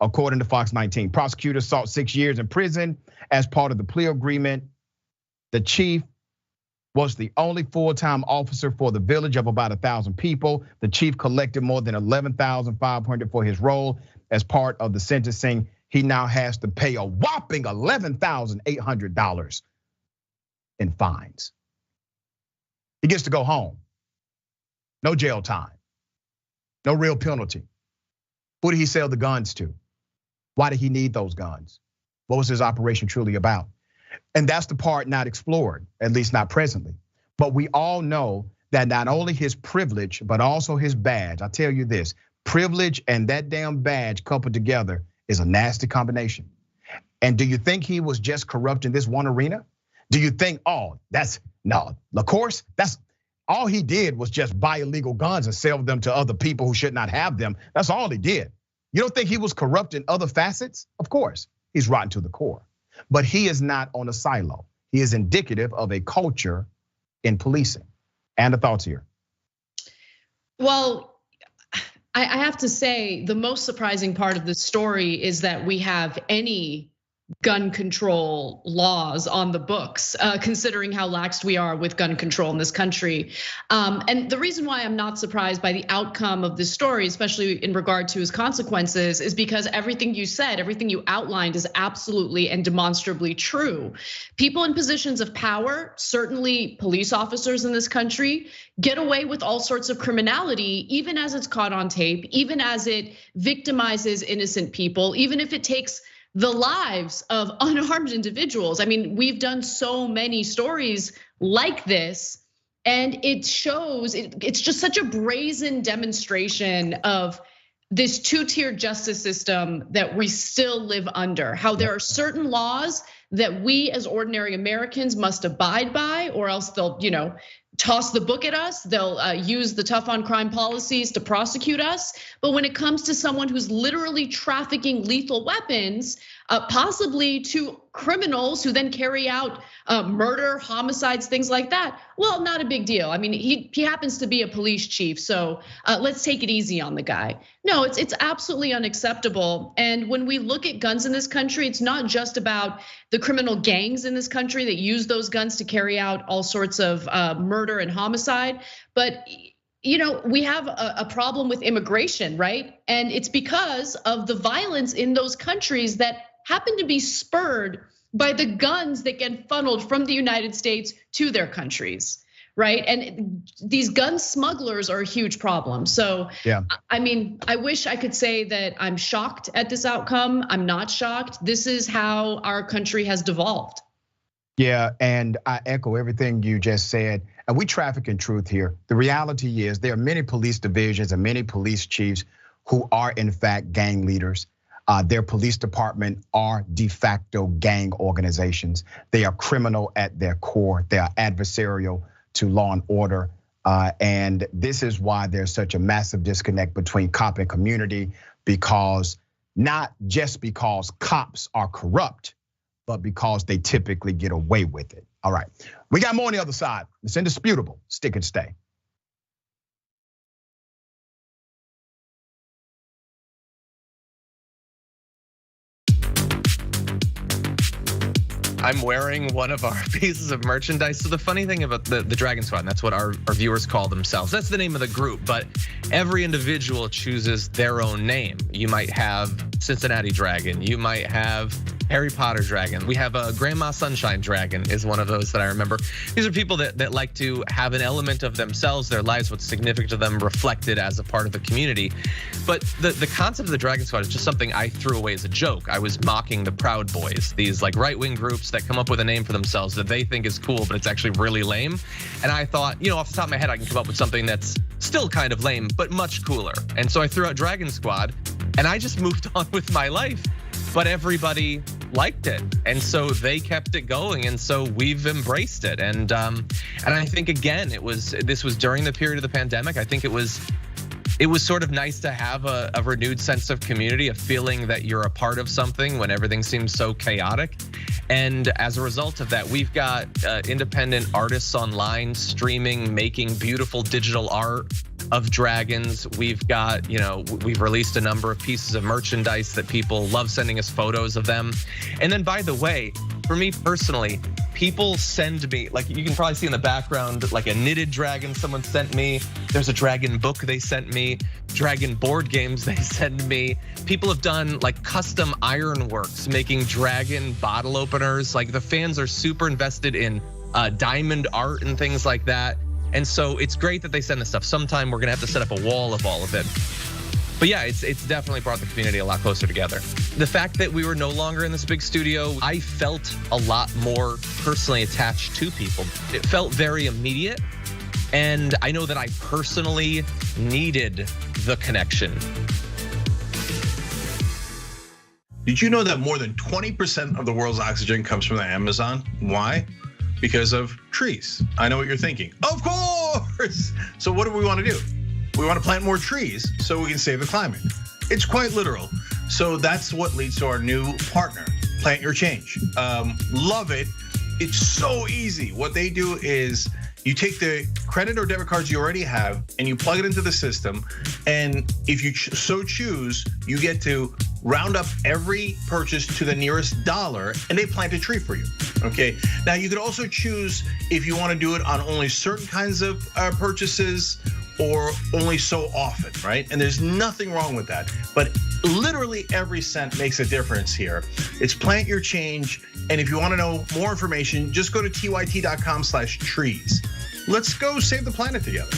Speaker 1: according to Fox 19. Prosecutors sought 6 years in prison as part of the plea agreement. The chief was the only full-time officer for the village of about 1,000 people. The chief collected more than $11,500 for his role as part of the sentencing. He now has to pay a whopping $11,800 in fines. He gets to go home. No jail time. No real penalty. Who did he sell the guns to? Why did he need those guns? What was his operation truly about? And that's the part not explored, at least not presently. But we all know that not only his privilege, but also his badge. I tell you this, privilege and that damn badge coupled together is a nasty combination. And do you think he was just corrupt in this one arena? Do you think, no, of course, that's all he did was just buy illegal guns and sell them to other people who should not have them. That's all he did. You don't think he was corrupt in other facets? Of course, he's rotten to the core. But he is not on a silo. He is indicative of a culture in policing. And the thoughts here.
Speaker 7: Well, I have to say the most surprising part of this story is that we have any gun control laws on the books, considering how lax we are with gun control in this country. And the reason why I'm not surprised by the outcome of this story, especially in regard to his consequences, is because everything you said, everything you outlined is absolutely and demonstrably true. People in positions of power, certainly police officers in this country, get away with all sorts of criminality, even as it's caught on tape, even as it victimizes innocent people, even if it takes the lives of unarmed individuals. I mean, we've done so many stories like this, and it shows, it's just such a brazen demonstration of this two-tier justice system that we still live under. How there are certain laws that we as ordinary Americans must abide by, or else they'll, toss the book at us. They'll use the tough on crime policies to prosecute us. But when it comes to someone who's literally trafficking lethal weapons, possibly to criminals who then carry out murder, homicides, things like that, well, not a big deal. I mean, he happens to be a police chief, so let's take it easy on the guy. No, it's absolutely unacceptable. And when we look at guns in this country, it's not just about the criminal gangs in this country that use those guns to carry out all sorts of murder and homicide, but we have a problem with immigration, right? And it's because of the violence in those countries that happen to be spurred by the guns that get funneled from the United States to their countries, right? And these gun smugglers are a huge problem. So, yeah. I mean, I wish I could say that I'm shocked at this outcome. I'm not shocked. This is how our country has devolved.
Speaker 1: Yeah, and I echo everything you just said. And we traffic in truth here. The reality is there are many police divisions and many police chiefs who are in fact gang leaders. Their police department are de facto gang organizations. They are criminal at their core. They are adversarial to law and order. And this is why there's such a massive disconnect between cop and community. because not just because cops are corrupt, but because they typically get away with it. All right, we got more on the other side. It's indisputable. Stick and stay.
Speaker 3: I'm wearing one of our pieces of merchandise. So the funny thing about the Dragon Squad, and that's what our viewers call themselves. That's the name of the group, but every individual chooses their own name. You might have Cincinnati Dragon. You might have Harry Potter Dragon. We have a Grandma Sunshine Dragon is one of those that I remember. These are people that like to have an element of themselves, their lives, what's significant to them reflected as a part of the community. But the concept of the Dragon Squad is just something I threw away as a joke. I was mocking the Proud Boys, these like right-wing groups that come up with a name for themselves that they think is cool, but it's actually really lame. And I thought, off the top of my head, I can come up with something that's still kind of lame, but much cooler. And so I threw out Dragon Squad, and I just moved on with my life. But everybody liked it, and so they kept it going, and so we've embraced it. And I think again, this was during the period of the pandemic. I think it was sort of nice to have a renewed sense of community, a feeling that you're a part of something when everything seems so chaotic. And as a result of that, we've got independent artists online streaming, making beautiful digital art of dragons. We've got, we've released a number of pieces of merchandise that people love sending us photos of them. And then, by the way, for me personally, people send me, like you can probably see in the background, like a knitted dragon someone sent me. There's a dragon book they sent me, dragon board games they send me. People have done like custom ironworks, making dragon bottle openers. Like the fans are super invested in diamond art and things like that. And so it's great that they send this stuff. Sometime we're gonna have to set up a wall of all of it. But yeah, it's definitely brought the community a lot closer together. The fact that we were no longer in this big studio, I felt a lot more personally attached to people. It felt very immediate. And I know that I personally needed the connection.
Speaker 9: Did you know that more than 20% of the world's oxygen comes from the Amazon? Why? Because of trees. I know what you're thinking. Of course. So what do we want to do? We want to plant more trees so we can save the climate. It's quite literal. So that's what leads to our new partner, Plant Your Change. Love it. It's so easy. What they do is you take the credit or debit cards you already have and you plug it into the system. And if you so choose, you get to round up every purchase to the nearest dollar and they plant a tree for you, okay? Now you could also choose if you wanna do it on only certain kinds of purchases or only so often, right? And there's nothing wrong with that. But literally every cent makes a difference here. It's Plant Your Change. And if you wanna know more information, just go to tyt.com/trees. Let's go save the planet together.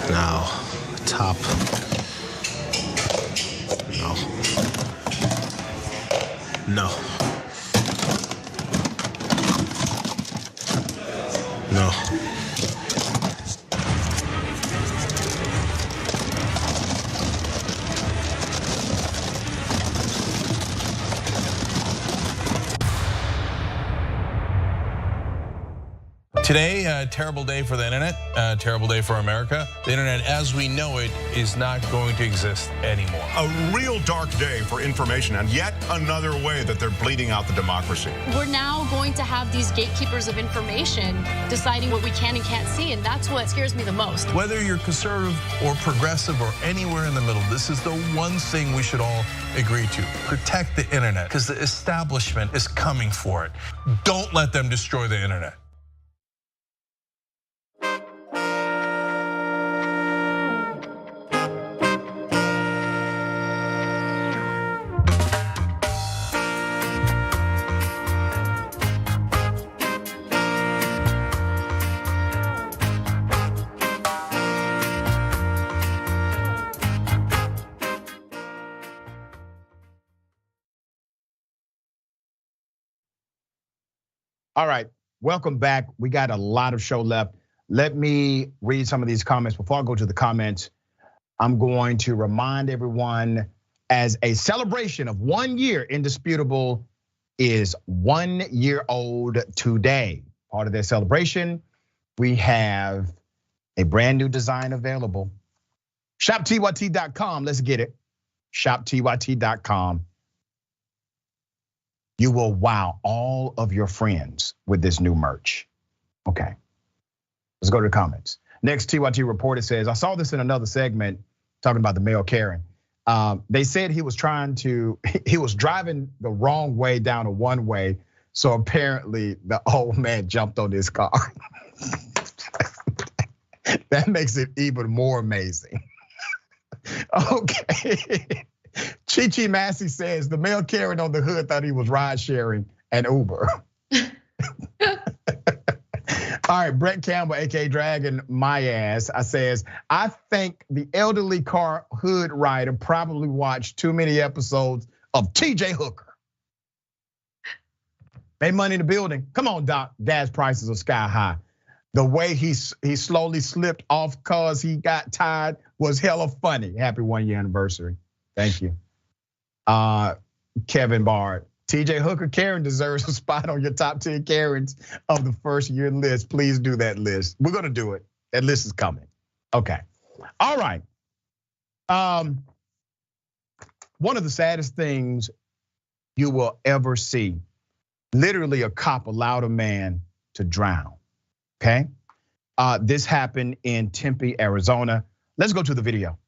Speaker 21: Now, top. No. No.
Speaker 12: Today, a terrible day for the internet, a terrible day for America. The internet as we know it is not going to exist anymore.
Speaker 8: A real dark day for information and yet another way that they're bleeding out the democracy.
Speaker 16: We're now going to have these gatekeepers of information deciding what we can and can't see, and that's what scares me the most.
Speaker 12: Whether you're conservative or progressive or anywhere in the middle, this is the one thing we should all agree to. Protect the internet, because the establishment is coming for it. Don't let them destroy the internet.
Speaker 1: All right, welcome back. We got a lot of show left. Let me read some of these comments. Before I go to the comments, I'm going to remind everyone, as a celebration of 1 year, Indisputable is 1 year old today. Part of their celebration, we have a brand new design available. ShopTYT.com, let's get it. ShopTYT.com. You will wow all of your friends with this new merch. Okay, let's go to the comments. Next TYT reporter says, I saw this in another segment talking about the male Karen. They said he was driving the wrong way down a one way. So apparently the old man jumped on his car. That makes it even more amazing. Okay. Chi Massey says the male Karen on the hood thought he was ride sharing and Uber. All right, Brett Campbell, aka Dragon, my ass. I says, I think the elderly car hood rider probably watched too many episodes of TJ Hooker. Made money in the building. Come on, Doc. Gas prices are sky high. The way he slowly slipped off cause he got tired was hella funny. Happy 1 year anniversary. Thank you. Kevin Bard. TJ Hooker Karen deserves a spot on your top 10 Karens of the first year list. Please do that list. We're gonna do it. That list is coming. Okay. All right. One of the saddest things you will ever see, literally a cop allowed a man to drown. Okay. This happened in Tempe, Arizona. Let's go to the video.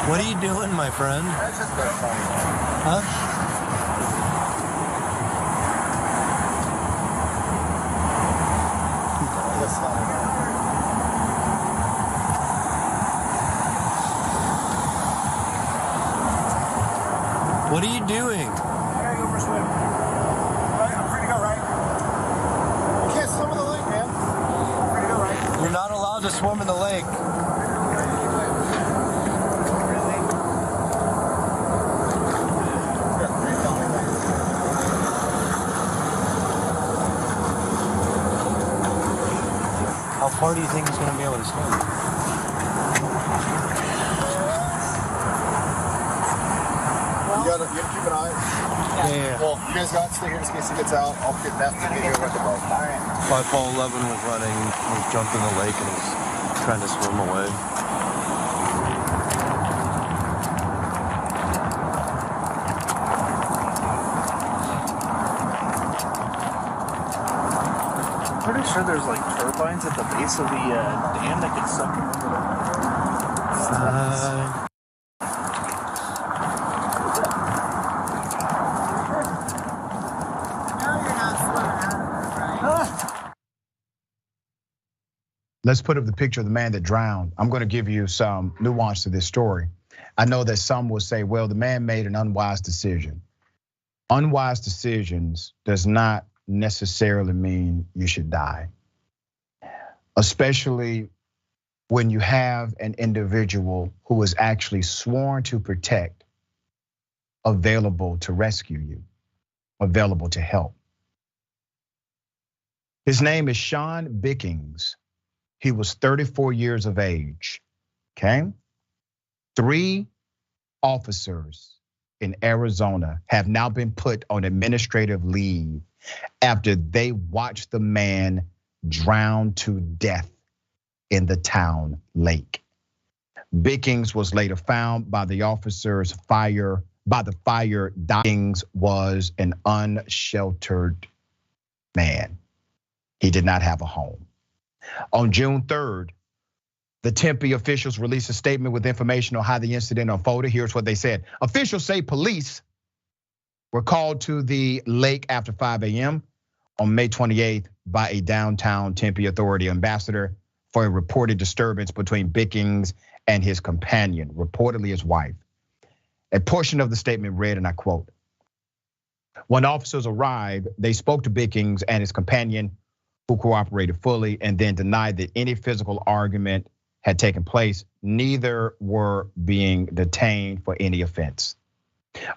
Speaker 10: What are you doing, my friend? Huh? What are you doing?
Speaker 11: I gotta go for a swim. I'm free to go, right? You can't swim in the lake, man. I'm free to go, right?
Speaker 10: You're not allowed to swim in the lake. How far do you think he's going to be able to swim?
Speaker 11: You gotta keep an eye.
Speaker 10: Yeah.
Speaker 11: Well, you guys got to stay here just in case he gets out. I'll get that to get you with the boat. All right.
Speaker 10: 5'11" was running, was jumped in the lake and was trying to swim away.
Speaker 14: Pretty sure there's like turbines at the base of the dam that can suck him into the
Speaker 1: Let's put up the picture of the man that drowned. I'm gonna give you some nuance to this story. I know that some will say, well, the man made an unwise decision. Unwise decisions does not necessarily mean you should die. Especially when you have an individual who is actually sworn to protect, available to rescue you, available to help. His name is Sean Bickings. He was 34 years of age, okay? 3 officers in Arizona have now been put on administrative leave after they watched the man drown to death in the town lake. Bickings was later found by the officers fire. Bickings was an unsheltered man. He did not have a home. On June 3rd, the Tempe officials released a statement with information on how the incident unfolded. Here's what they said. Officials say police were called to the lake after 5 a.m. on May 28th by a downtown Tempe authority ambassador for a reported disturbance between Bickings and his companion, reportedly his wife. A portion of the statement read, and I quote, when officers arrived, they spoke to Bickings and his companion, who cooperated fully and then denied that any physical argument had taken place. Neither were being detained for any offense.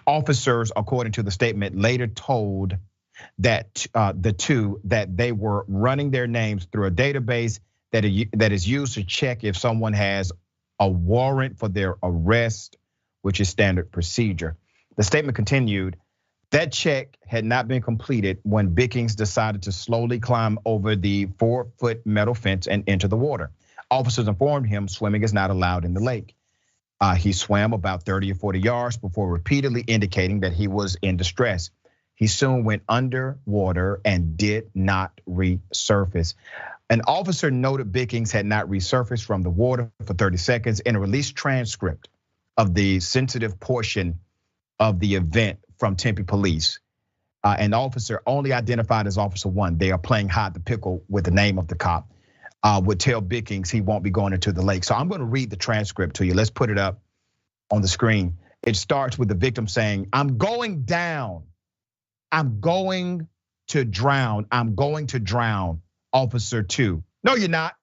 Speaker 1: Officers, according to the statement, later told that the two that they were running their names through a database that is used to check if someone has a warrant for their arrest, which is standard procedure. The statement continued, that check had not been completed when Bickings decided to slowly climb over the 4-foot metal fence and enter the water. Officers informed him swimming is not allowed in the lake. He swam about 30 or 40 yards before repeatedly indicating that he was in distress. He soon went underwater and did not resurface. An officer noted Bickings had not resurfaced from the water for 30 seconds. In a released transcript of the sensitive portion of the event from Tempe Police, an officer only identified as Officer 1, they are playing hide the pickle with the name of the cop, would tell Bickings he won't be going into the lake. So I'm gonna read the transcript to you. Let's put it up on the screen. It starts with the victim saying, I'm going down. I'm going to drown. I'm going to drown. Officer 2, no, you're not.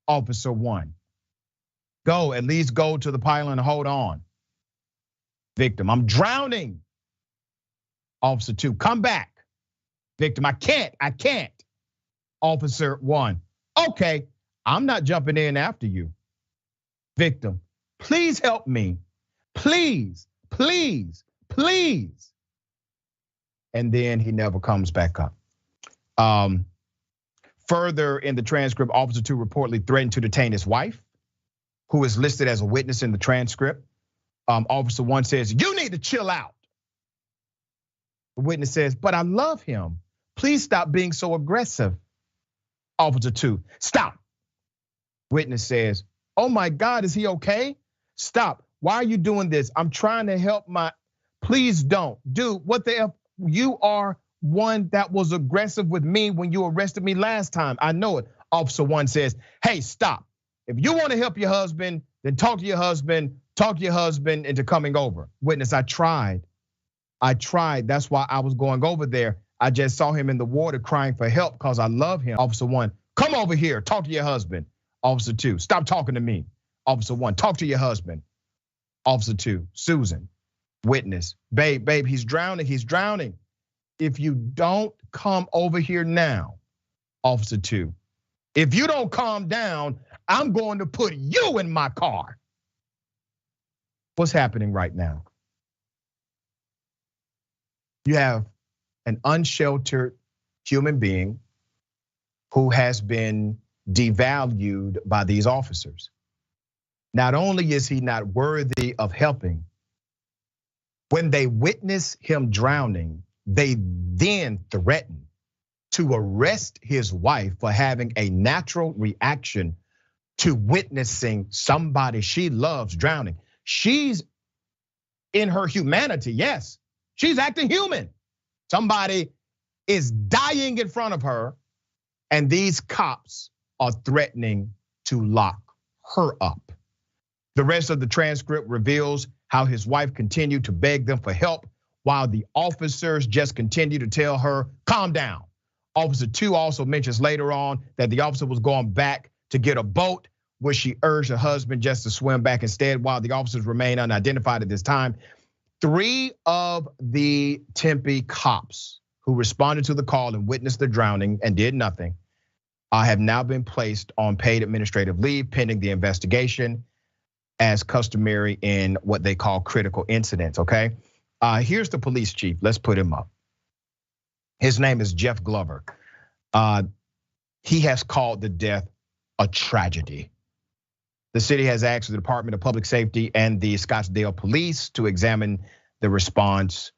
Speaker 1: Officer 1, go, at least go to the pylon and hold on. Victim, I'm drowning. Officer 2, come back. Victim, I can't. Officer 1, okay, I'm not jumping in after you. Victim, please help me. Please. And then he never comes back up. Further in the transcript, Officer 2 reportedly threatened to detain his wife, who is listed as a witness in the transcript. Officer 1 says, you need to chill out. The witness says, but I love him. Please stop being so aggressive. Officer 2, stop. Witness says, oh my God, is he okay? Stop, why are you doing this? I'm trying to help please don't. Dude, what the F? You are one that was aggressive with me when you arrested me last time. I know it. Officer 1 says, hey, stop. If you want to help your husband, then talk to your husband into coming over. Witness, I tried. That's why I was going over there. I just saw him in the water crying for help because I love him. Officer 1, come over here, talk to your husband. Officer 2, stop talking to me. Officer 1, talk to your husband. Officer 2, Susan, witness, babe, he's drowning. If you don't come over here now, Officer 2, if you don't calm down, I'm going to put you in my car. What's happening right now? You have an unsheltered human being who has been devalued by these officers. Not only is he not worthy of helping, when they witness him drowning, they then threaten to arrest his wife for having a natural reaction to witnessing somebody she loves drowning. She's in her humanity, yes, she's acting human. Somebody is dying in front of her, and these cops are threatening to lock her up. The rest of the transcript reveals how his wife continued to beg them for help while the officers just continue to tell her, calm down. Officer 2 also mentions later on that the officer was going back to get a boat, where she urged her husband just to swim back instead. While the officers remain unidentified at this time, 3 of the Tempe cops who responded to the call and witnessed the drowning and did nothing have now been placed on paid administrative leave pending the investigation, as customary in what they call critical incidents, okay? Here's the police chief, let's put him up. His name is Jeff Glover. He has called the death a tragedy. The city has asked the Department of Public Safety and the Scottsdale Police to examine the response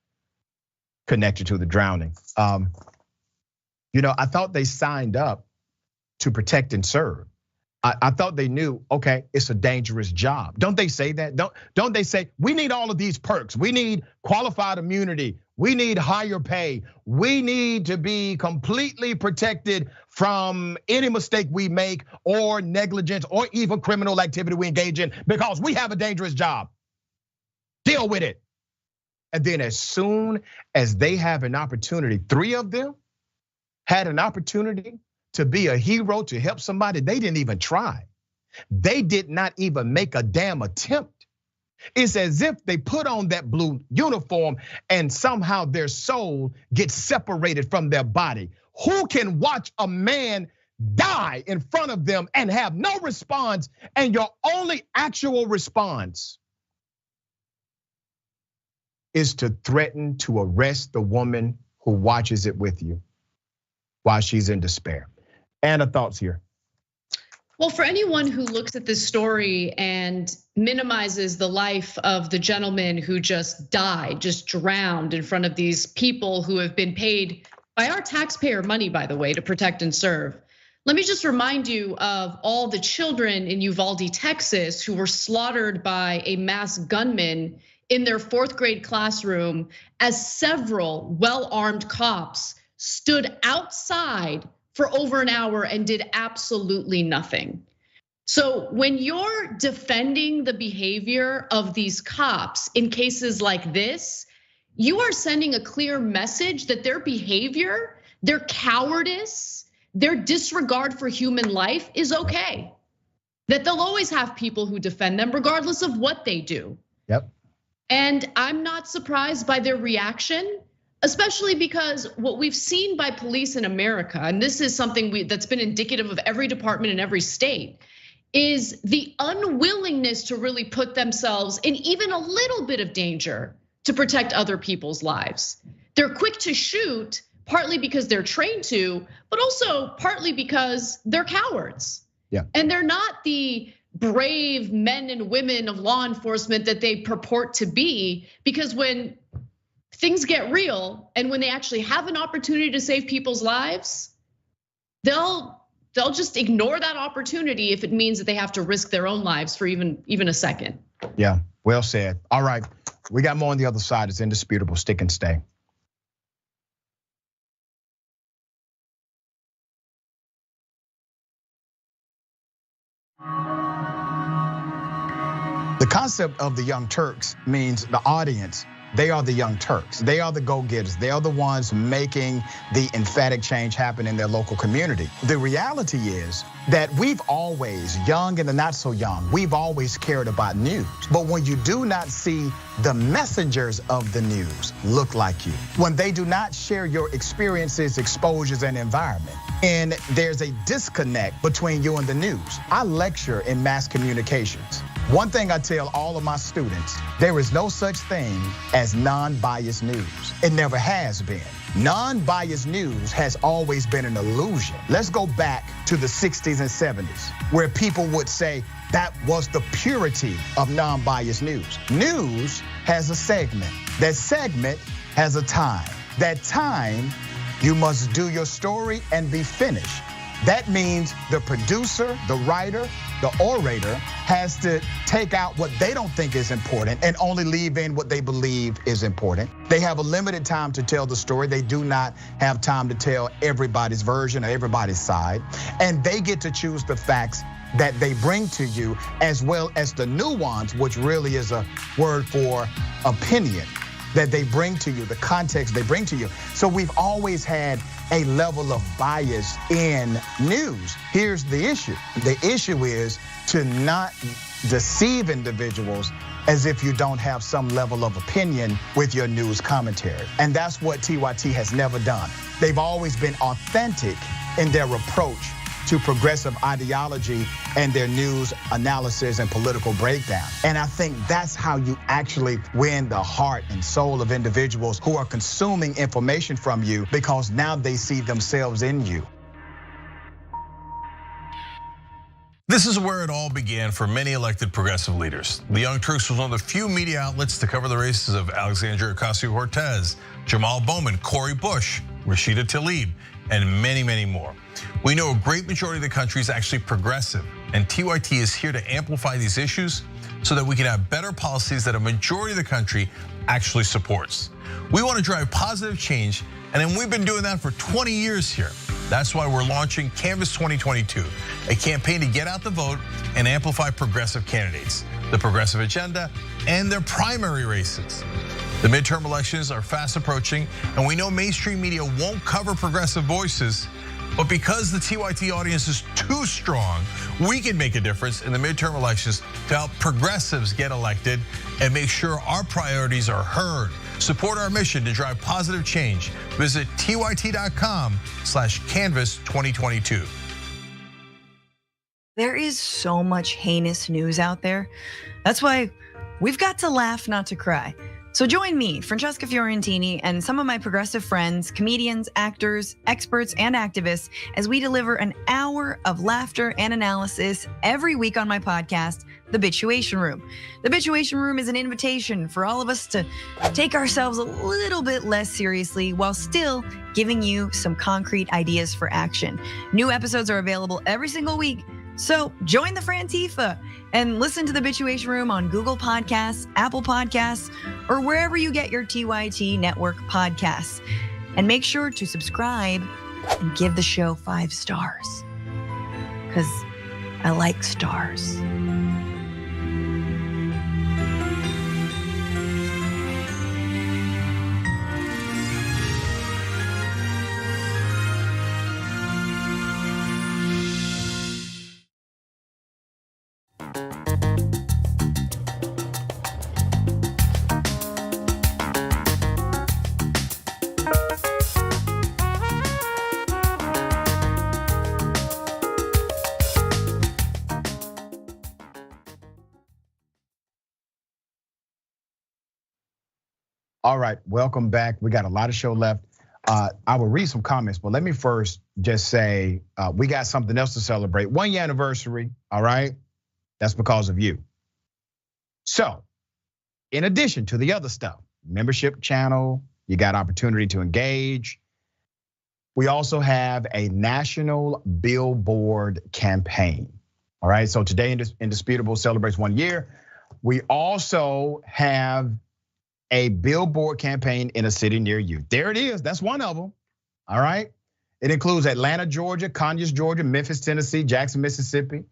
Speaker 1: connected to the drowning. I thought they signed up to protect and serve. I thought they knew, okay, it's a dangerous job. Don't they say that? Don't they say, we need all of these perks. We need qualified immunity. We need higher pay. We need to be completely protected from any mistake we make or negligence or even criminal activity we engage in because we have a dangerous job. Deal with it. And then as soon as they have an opportunity, 3 of them had an opportunity to be a hero, to help somebody, they didn't even try. They did not even make a damn attempt It's as if they put on that blue uniform and somehow their soul gets separated from their body. Who can watch a man die in front of them and have no response, and your only actual response is to threaten to arrest the woman who watches it with you while she's in despair? Anna, thoughts here?
Speaker 7: Well, for anyone who looks at this story and minimizes the life of the gentleman who just died, just drowned in front of these people who have been paid by our taxpayer money, by the way, to protect and serve. Let me just remind you of all the children in Uvalde, Texas, who were slaughtered by a mass gunman in their 4th grade classroom as several well-armed cops stood outside for over an hour and did absolutely nothing. So when you're defending the behavior of these cops in cases like this, you are sending a clear message that their behavior, their cowardice, their disregard for human life is okay. That they'll always have people who defend them regardless of what they do.
Speaker 1: Yep.
Speaker 7: And I'm not surprised by their reaction, especially because what we've seen by police in America, and this is something that's been indicative of every department in every state, is the unwillingness to really put themselves in even a little bit of danger to protect other people's lives. They're quick to shoot, partly because they're trained to, but also partly because they're cowards.
Speaker 1: Yeah.
Speaker 7: And they're not the brave men and women of law enforcement that they purport to be, because when things get real and when they actually have an opportunity to save people's lives, they'll just ignore that opportunity if it means that they have to risk their own lives for even a second.
Speaker 1: Yeah, well said. All right, we got more on the other side. It's Indisputable. Stick and stay. The concept of the Young Turks means the audience, they are the Young Turks. They are the go-getters. They are the ones making the emphatic change happen in their local community. The reality is that we've always, young and the not so young, we've always cared about news. But when you do not see the messengers of the news look like you, when they do not share your experiences, exposures, and environment, and there's a disconnect between you and the news. I lecture in mass communications. One thing I tell all of my students, there is no such thing as non-biased news. It never has been. Non-biased news has always been an illusion. Let's go back to the 60s and 70s, where people would say that was the purity of non-biased news. News has a segment. That segment has a time. That time, you must do your story and be finished. That means the producer, the writer, the orator has to take out what they don't think is important and only leave in what they believe is important. They have a limited time to tell the story. They do not have time to tell everybody's version or everybody's side. And they get to choose the facts that they bring to you, as well as the nuance, which really is a word for opinion, that they bring to you, the context they bring to you. So we've always had a level of bias in news. Here's the issue. The issue is to not deceive individuals as if you don't have some level of opinion with your news commentary. And that's what TYT has never done. They've always been authentic in their approach to progressive ideology and their news analysis and political breakdown. And I think that's how you actually win the heart and soul of individuals who are consuming information from you, because now they see themselves in you.
Speaker 12: This is where it all began for many elected progressive leaders. The Young Turks was one of the few media outlets to cover the races of Alexandria Ocasio-Cortez, Jamal Bowman, Cori Bush, Rashida Tlaib, and many, many more. We know a great majority of the country is actually progressive, and TYT is here to amplify these issues so that we can have better policies that a majority of the country actually supports. We want to drive positive change, and then we've been doing that for 20 years here. That's why we're launching Canvas 2022, a campaign to get out the vote and amplify progressive candidates, the progressive agenda, and their primary races. The midterm elections are fast approaching, and we know mainstream media won't cover progressive voices But because the TYT audience is too strong, we can make a difference in the midterm elections to help progressives get elected and make sure our priorities are heard. Support our mission to drive positive change. Visit tyt.com/canvas2022.
Speaker 13: There is so much heinous news out there. That's why we've got to laugh, not to cry. So join me, Francesca Fiorentini, and some of my progressive friends, comedians, actors, experts, and activists, as we deliver an hour of laughter and analysis every week on my podcast, The Bituation Room. The Bituation Room is an invitation for all of us to take ourselves a little bit less seriously while still giving you some concrete ideas for action. New episodes are available every single week. So join the Frantifa and listen to The Bituation Room on Google Podcasts, Apple Podcasts, or wherever you get your TYT network podcasts. And make sure to subscribe and give the show 5 stars, because I like stars.
Speaker 1: All right, welcome back. We got a lot of show left. I will read some comments, but let me first just say we got something else to celebrate. 1 year anniversary, all right? That's because of you. So, in addition to the other stuff, membership channel, you got opportunity to engage. We also have a national billboard campaign, all right? So today, Indisputable celebrates 1 year. We also have a billboard campaign in a city near you. There it is, that's one of them, all right? It includes Atlanta, Georgia, Conyers, Georgia, Memphis, Tennessee, Jackson, Mississippi,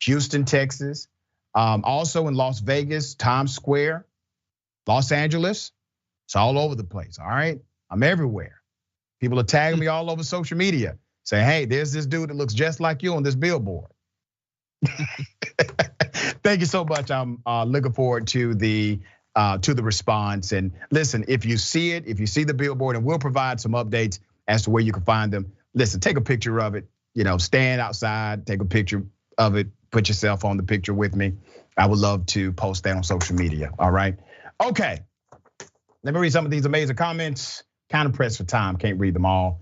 Speaker 1: Houston, Texas, also in Las Vegas, Times Square, Los Angeles. It's all over the place, all right? I'm everywhere. People are tagging me all over social media, saying, hey, there's this dude that looks just like you on this billboard. Thank you so much. I'm looking forward to the response. And listen, if you see it, if you see the billboard, and we'll provide some updates as to where you can find them. Listen, take a picture of it, stand outside, take a picture of it, put yourself on the picture with me. I would love to post that on social media, all right? Okay, let me read some of these amazing comments. Kind of pressed for time, can't read them all.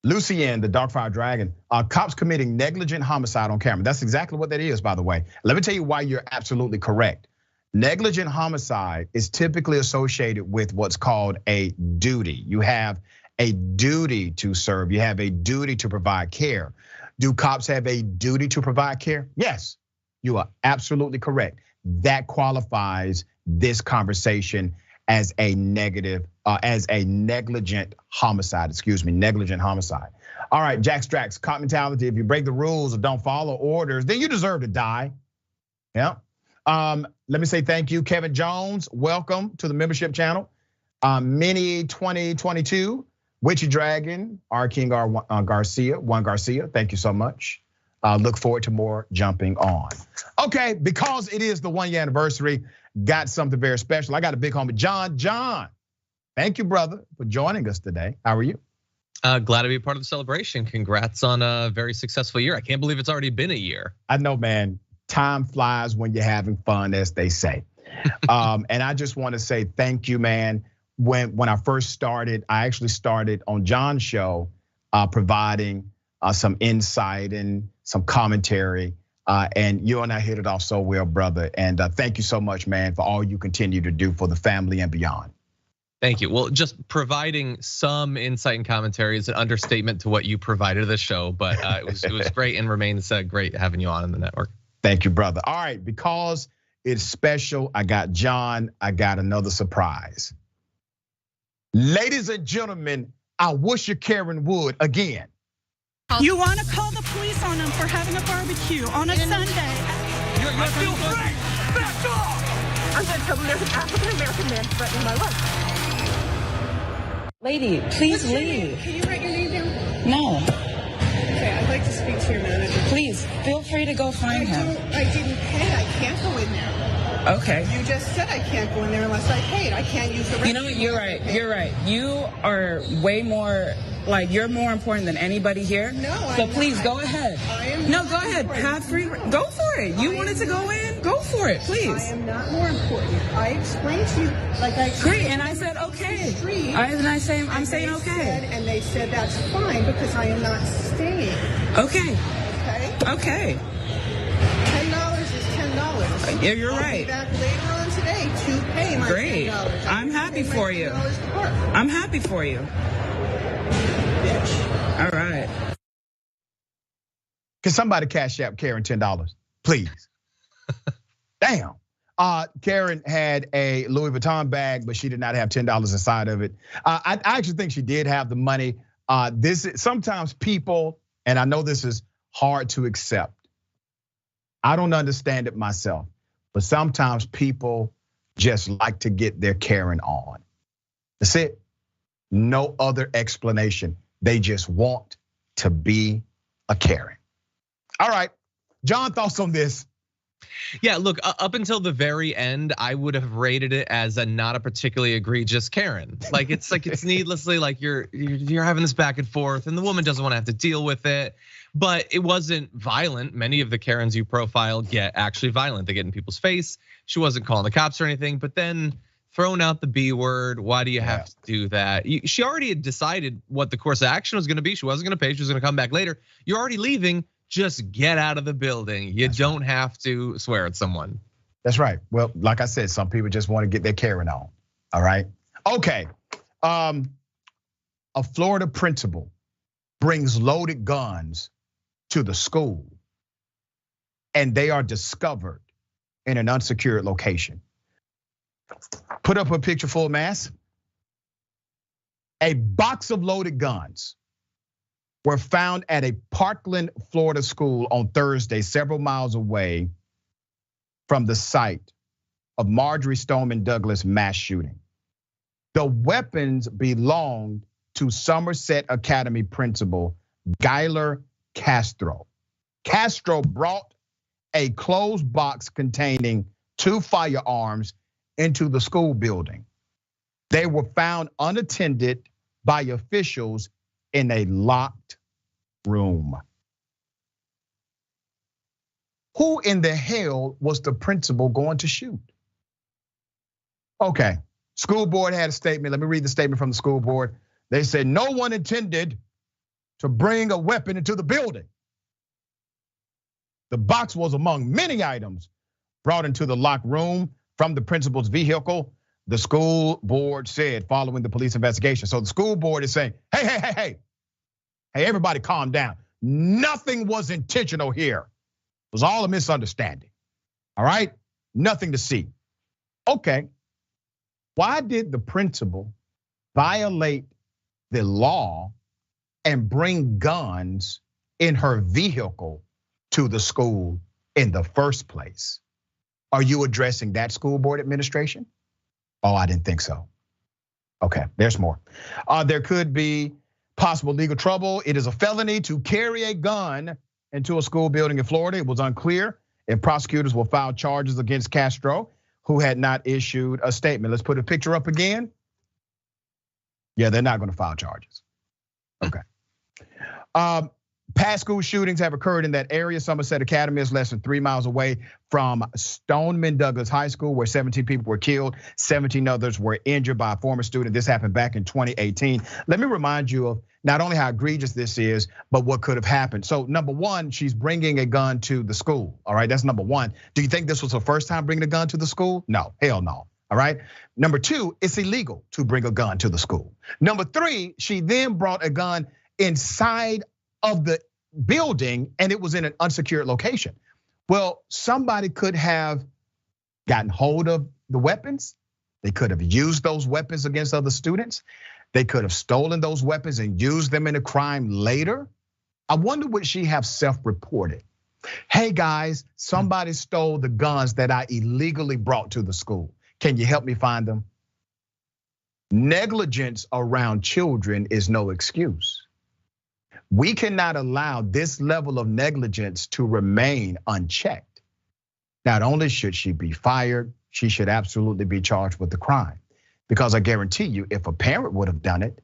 Speaker 1: Lucien, the Darkfire Dragon, cops committing negligent homicide on camera. That's exactly what that is, by the way. Let me tell you why you're absolutely correct. Negligent homicide is typically associated with what's called a duty. You have a duty to serve. You have a duty to provide care. Do cops have a duty to provide care? Yes, you are absolutely correct. That qualifies this conversation as a negligent homicide, negligent homicide. All right, Jack Strax, cop mentality. If you break the rules or don't follow orders, then you deserve to die. Yeah. Let me say thank you, Kevin Jones. Welcome to the membership channel. Mini 2022, Witchy Dragon, R. King Garcia, Juan Garcia. Thank you so much. Look forward to more jumping on. Okay, because it is the 1 year anniversary, got something very special. I got a big homie, John. John, thank you, brother, for joining us today. How are you?
Speaker 3: Glad to be a part of the celebration. Congrats on a very successful year. I can't believe it's already been a year.
Speaker 1: I know, man. Time flies when you're having fun, as they say. And I just want to say thank you, man. When I first started, I actually started on John's show, providing some insight and some commentary. And you and I hit it off so well, brother. And thank you so much, man, for all you continue to do for the family and beyond.
Speaker 3: Thank you. Well, just providing some insight and commentary is an understatement to what you provided to the show, but it was great and remains great having you on the network.
Speaker 1: Thank you, brother. All right, because it's special, I got John, I got another surprise. Ladies and gentlemen, I wish you Karen Wood again.
Speaker 5: You want to call the police on them for having a barbecue on a Sunday.
Speaker 6: I feel free! Back off!
Speaker 15: I'm going to tell them there's an African-American man threatening my life.
Speaker 2: Lady, please leave.
Speaker 5: Can you write your name down?
Speaker 2: No.
Speaker 5: Okay, I'd like to speak to your manager.
Speaker 2: Please, feel free to go find him.
Speaker 5: I didn't pay. I can't go in there.
Speaker 2: Okay.
Speaker 5: You just said I can't go in there unless I paid. I can't use the restroom.
Speaker 2: You know what? You're right. You're right. You are way more, like, you're more important than anybody here.
Speaker 5: No,
Speaker 2: So please go ahead.
Speaker 5: No,
Speaker 2: go ahead. Have free. Go for it. You wanted to go in? Go for it, please.
Speaker 5: I am not more important. I explained to you, like I
Speaker 2: Great, and I said okay. I'm saying okay.
Speaker 5: And they said that's fine because I am not staying.
Speaker 2: Okay.
Speaker 5: Okay. $10 is $10.
Speaker 2: Yeah, you're
Speaker 5: I'll
Speaker 2: right.
Speaker 5: Be back later on today to pay my
Speaker 2: Great.
Speaker 5: $10.
Speaker 2: I'm happy for you. I'm happy for you.
Speaker 5: Bitch.
Speaker 2: All right.
Speaker 1: Can somebody cash out Karen $10, please? Damn. Karen had a Louis Vuitton bag, but she did not have $10 inside of it. I actually think she did have the money. Sometimes people, and I know this is hard to accept. I don't understand it myself, but sometimes people just like to get their Karen on. That's it. No other explanation. They just want to be a Karen. All right, John, thoughts on this?
Speaker 3: Yeah, look, up until the very end, I would have rated it as not a particularly egregious Karen. It's needlessly like you're having this back and forth, and the woman doesn't want to have to deal with it. But it wasn't violent. Many of the Karens you profiled get actually violent. They get in people's face. She wasn't calling the cops or anything, but then throwing out the B word. Why do you have to do that? She already had decided what the course of action was going to be. She wasn't going to pay. She was going to come back later. You're already leaving. Just get out of the building. You don't have to swear at someone.
Speaker 1: That's right. Well, like I said, some people just want to get their Karen on. All right. Okay. A Florida principal brings loaded guns to the school, and they are discovered in an unsecured location. Put up a picture, full mass. A box of loaded guns were found at a Parkland, Florida school on Thursday, several miles away from the site of Marjorie Stoneman Douglas mass shooting. The weapons belonged to Somerset Academy principal Gyler Castro. Castro brought a closed box containing 2 firearms into the school building. They were found unattended by officials in a locked room. Who in the hell was the principal going to shoot? Okay, school board had a statement. Let me read the statement from the school board. They said no one intended to bring a weapon into the building. The box was among many items brought into the locked room from the principal's vehicle, the school board said following the police investigation. So the school board is saying, hey, everybody calm down. Nothing was intentional here. It was all a misunderstanding. All right, nothing to see. Okay, why did the principal violate the law and bring guns in her vehicle to the school in the first place? Are you addressing that school board administration? Oh, I didn't think so. Okay, there's more. There could be possible legal trouble. It is a felony to carry a gun into a school building in Florida. It was unclear if prosecutors will file charges against Castro, who had not issued a statement. Let's put a picture up again. Yeah, they're not going to file charges. Okay. Past school shootings have occurred in that area. Somerset Academy is less than 3 miles away from Stoneman Douglas High School, where 17 people were killed, 17 others were injured by a former student. This happened back in 2018. Let me remind you of not only how egregious this is, but what could have happened. So number one, she's bringing a gun to the school. All right, that's number one. Do you think this was her first time bringing a gun to the school? No, hell no. All right. Number two, it's illegal to bring a gun to the school. Number three, she then brought a gun inside of the building and it was in an unsecured location. Well, somebody could have gotten hold of the weapons. They could have used those weapons against other students. They could have stolen those weapons and used them in a crime later. I wonder would she have self-reported? Hey guys, somebody stole the guns that I illegally brought to the school. Can you help me find them? Negligence around children is no excuse. We cannot allow this level of negligence to remain unchecked. Not only should she be fired, she should absolutely be charged with the crime. Because I guarantee you, if a parent would have done it,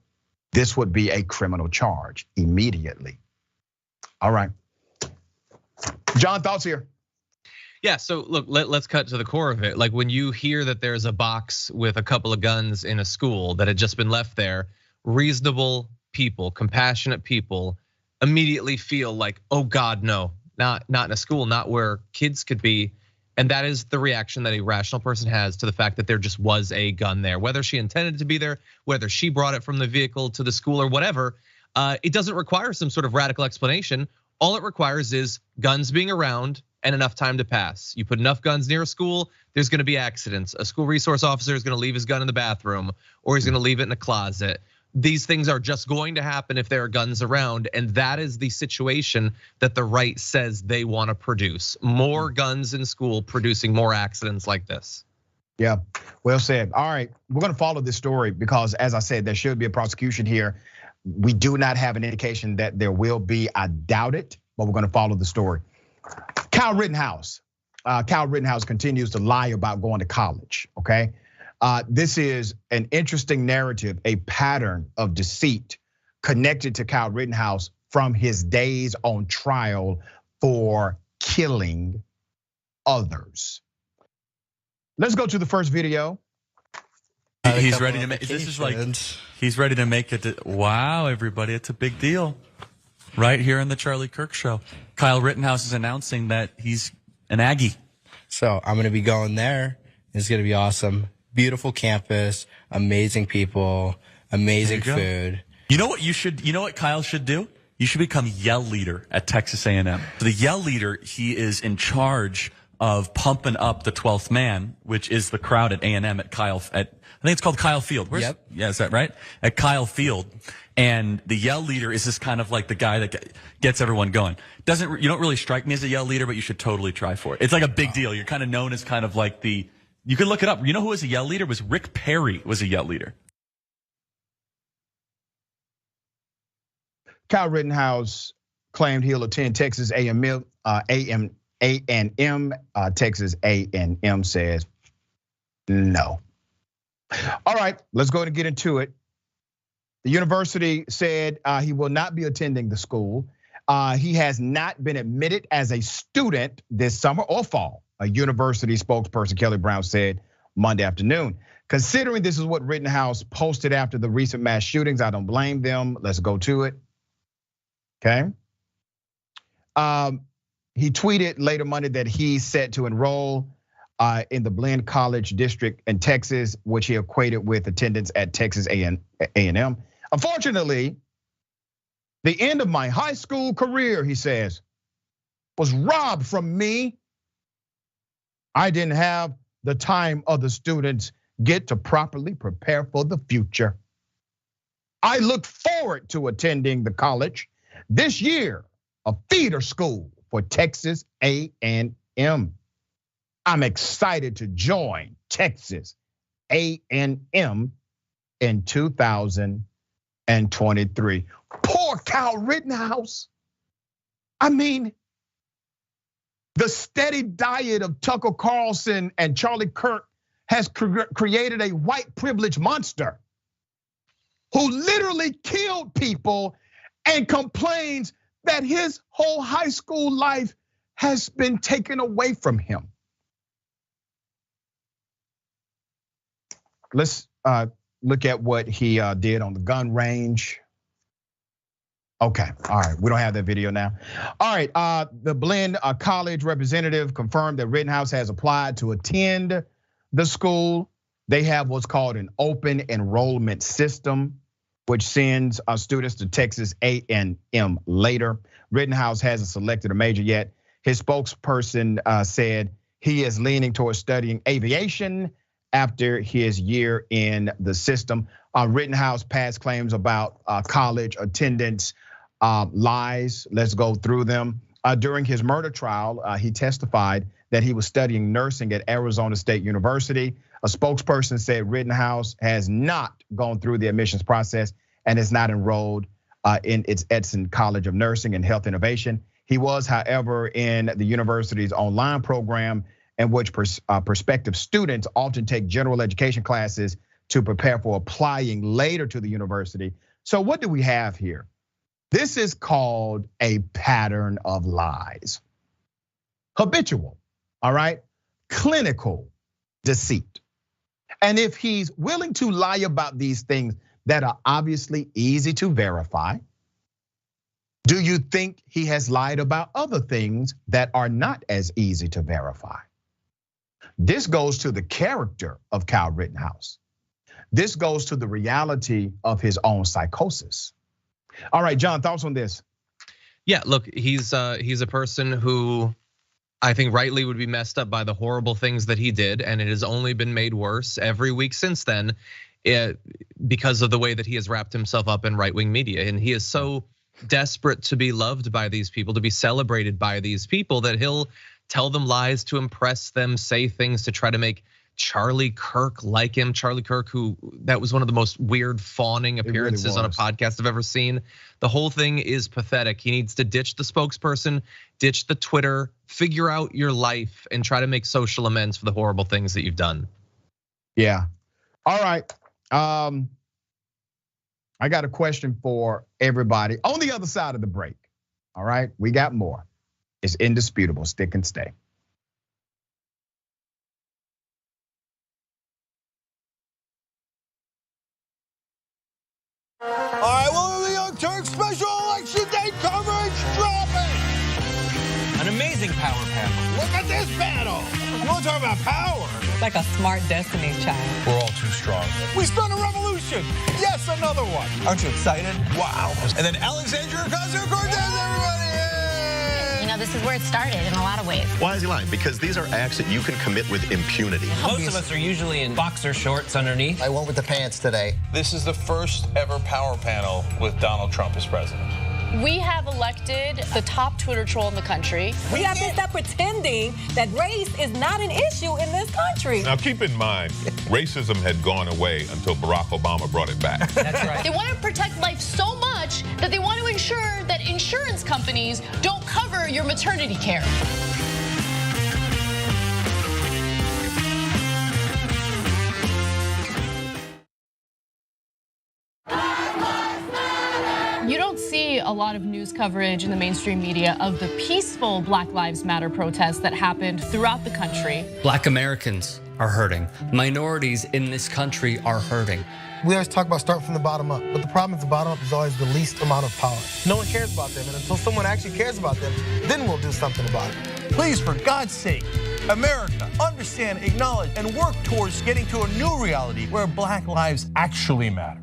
Speaker 1: this would be a criminal charge immediately. All right. John, thoughts here?
Speaker 3: Yeah, so look, let's cut to the core of it. Like when you hear that there's a box with a couple of guns in a school that had just been left there, reasonable people, compassionate people immediately feel like, oh God, no, not in a school, not where kids could be. And that is the reaction that a rational person has to the fact that there just was a gun there. Whether she intended to be there, whether she brought it from the vehicle to the school or whatever, it doesn't require some sort of radical explanation. All it requires is guns being around and enough time to pass. You put enough guns near a school, there's gonna be accidents. A school resource officer is gonna leave his gun in the bathroom, or he's gonna leave it in a closet. These things are just going to happen if there are guns around, and that is the situation that the right says they want to produce. More guns in school producing more accidents like this.
Speaker 1: Yeah, well said. All right, we're gonna follow this story because as I said, there should be a prosecution here. We do not have an indication that there will be, I doubt it, but we're gonna follow the story. Kyle Rittenhouse continues to lie about going to college, okay? This is an interesting narrative, a pattern of deceit connected to Kyle Rittenhouse from his days on trial for killing others. Let's go to the first video.
Speaker 15: He's ready to make, this is like, he's ready to make it. Wow, everybody, it's a big deal. Right here in the Charlie Kirk show. Kyle Rittenhouse is announcing that he's an Aggie.
Speaker 17: So I'm gonna be going there. It's gonna be awesome. Beautiful campus, amazing people, amazing food.
Speaker 15: You know what Kyle should do? You should become yell leader at Texas A&M. So the yell leader, he is in charge of pumping up the 12th man, which is the crowd at A&M at I think it's called Kyle Field.
Speaker 17: Yep.
Speaker 15: Yeah, is that right? At Kyle Field. And the yell leader is just kind of like the guy that gets everyone going. You don't really strike me as a yell leader, but you should totally try for it. It's like a big deal. You're kind of known as kind of like you can look it up. You know who was a yell leader? Was Rick Perry was a yell leader.
Speaker 1: Kyle Rittenhouse claimed he'll attend Texas A&M. Texas A&M says no. All right, let's go ahead and get into it. The university said he will not be attending the school. He has not been admitted as a student this summer or fall. A university spokesperson, Kelly Brown, said Monday afternoon. Considering this is what Rittenhouse posted after the recent mass shootings, I don't blame them. Let's go to it. Okay. He tweeted later Monday that he's set to enroll in the Blinn College District in Texas, which he equated with attendance at Texas A&M. Unfortunately, the end of my high school career, he says, was robbed from me. I didn't have the time other students get to properly prepare for the future. I look forward to attending the college this year, a feeder school for Texas A&M. I'm excited to join Texas A&M in 2023. Poor Kyle Rittenhouse. I mean, the steady diet of Tucker Carlson and Charlie Kirk has created a white privilege monster who literally killed people and complains that his whole high school life has been taken away from him. Let's look at what he did on the gun range. Okay, all right, we don't have that video now. All right, the Blinn College representative confirmed that Rittenhouse has applied to attend the school. They have what's called an open enrollment system, which sends students to Texas A&M later. Rittenhouse hasn't selected a major yet. His spokesperson said he is leaning towards studying aviation after his year in the system. Rittenhouse past claims about college attendance lies. Let's go through them. During his murder trial, he testified that he was studying nursing at Arizona State University. A spokesperson said Rittenhouse has not gone through the admissions process and is not enrolled in its Edson College of Nursing and Health Innovation. He was, however, in the university's online program, in which prospective students often take general education classes to prepare for applying later to the university. So what do we have here? This is called a pattern of lies. Habitual, all right? Clinical deceit. And if he's willing to lie about these things that are obviously easy to verify, do you think he has lied about other things that are not as easy to verify? This goes to the character of Kyle Rittenhouse. This goes to the reality of his own psychosis. All right, John, thoughts on this?
Speaker 3: Yeah, look, he's a person who I think rightly would be messed up by the horrible things that he did, and it has only been made worse every week since then because of the way that he has wrapped himself up in right-wing media. And he is so desperate to be loved by these people, to be celebrated by these people, that he'll tell them lies to impress them, say things to try to make Charlie Kirk like him. Charlie Kirk, who that was one of the most weird fawning appearances on a podcast I've ever seen. The whole thing is pathetic. He needs to ditch the spokesperson, ditch the Twitter, figure out your life and try to make social amends for the horrible things that you've done.
Speaker 1: Yeah. All right. I got a question for everybody on the other side of the break. All right, we got more. It's indisputable. Stick and stay.
Speaker 6: All right, well, the Young Turks special election day coverage dropping.
Speaker 18: An amazing power panel.
Speaker 6: Look at this panel. You want to talk about power?
Speaker 19: Like a smart Destiny Child.
Speaker 18: We're all too strong.
Speaker 6: We spun a revolution. Yes, another one.
Speaker 18: Aren't you excited?
Speaker 6: Wow. And then Alexandria Ocasio-Cortez, everybody. Yay!
Speaker 20: You know, this is where it started in a lot of ways.
Speaker 24: Why is he lying? Because these are acts that you can commit with impunity.
Speaker 18: Most of us are usually in boxer shorts underneath.
Speaker 10: I went with the pants today.
Speaker 18: This is the first ever power panel with Donald Trump as president.
Speaker 16: We have elected the top Twitter troll in the country.
Speaker 19: We have to stop pretending that race is not an issue in this country.
Speaker 25: Now keep in mind, racism had gone away until Barack Obama brought it back.
Speaker 18: That's right.
Speaker 16: They want to protect life so much that they want to ensure that insurance companies don't cover your maternity care. You don't see a lot of news coverage in the mainstream media of the peaceful Black Lives Matter protests that happened throughout the country.
Speaker 26: Black Americans are hurting. Minorities in this country are hurting.
Speaker 11: We always talk about starting from the bottom up, but the problem is the bottom up is always the least amount of power. No one cares about them, and until someone actually cares about them, then we'll do something about it.
Speaker 6: Please, for God's sake, America, understand, acknowledge, and work towards getting to a new reality where Black lives actually matter.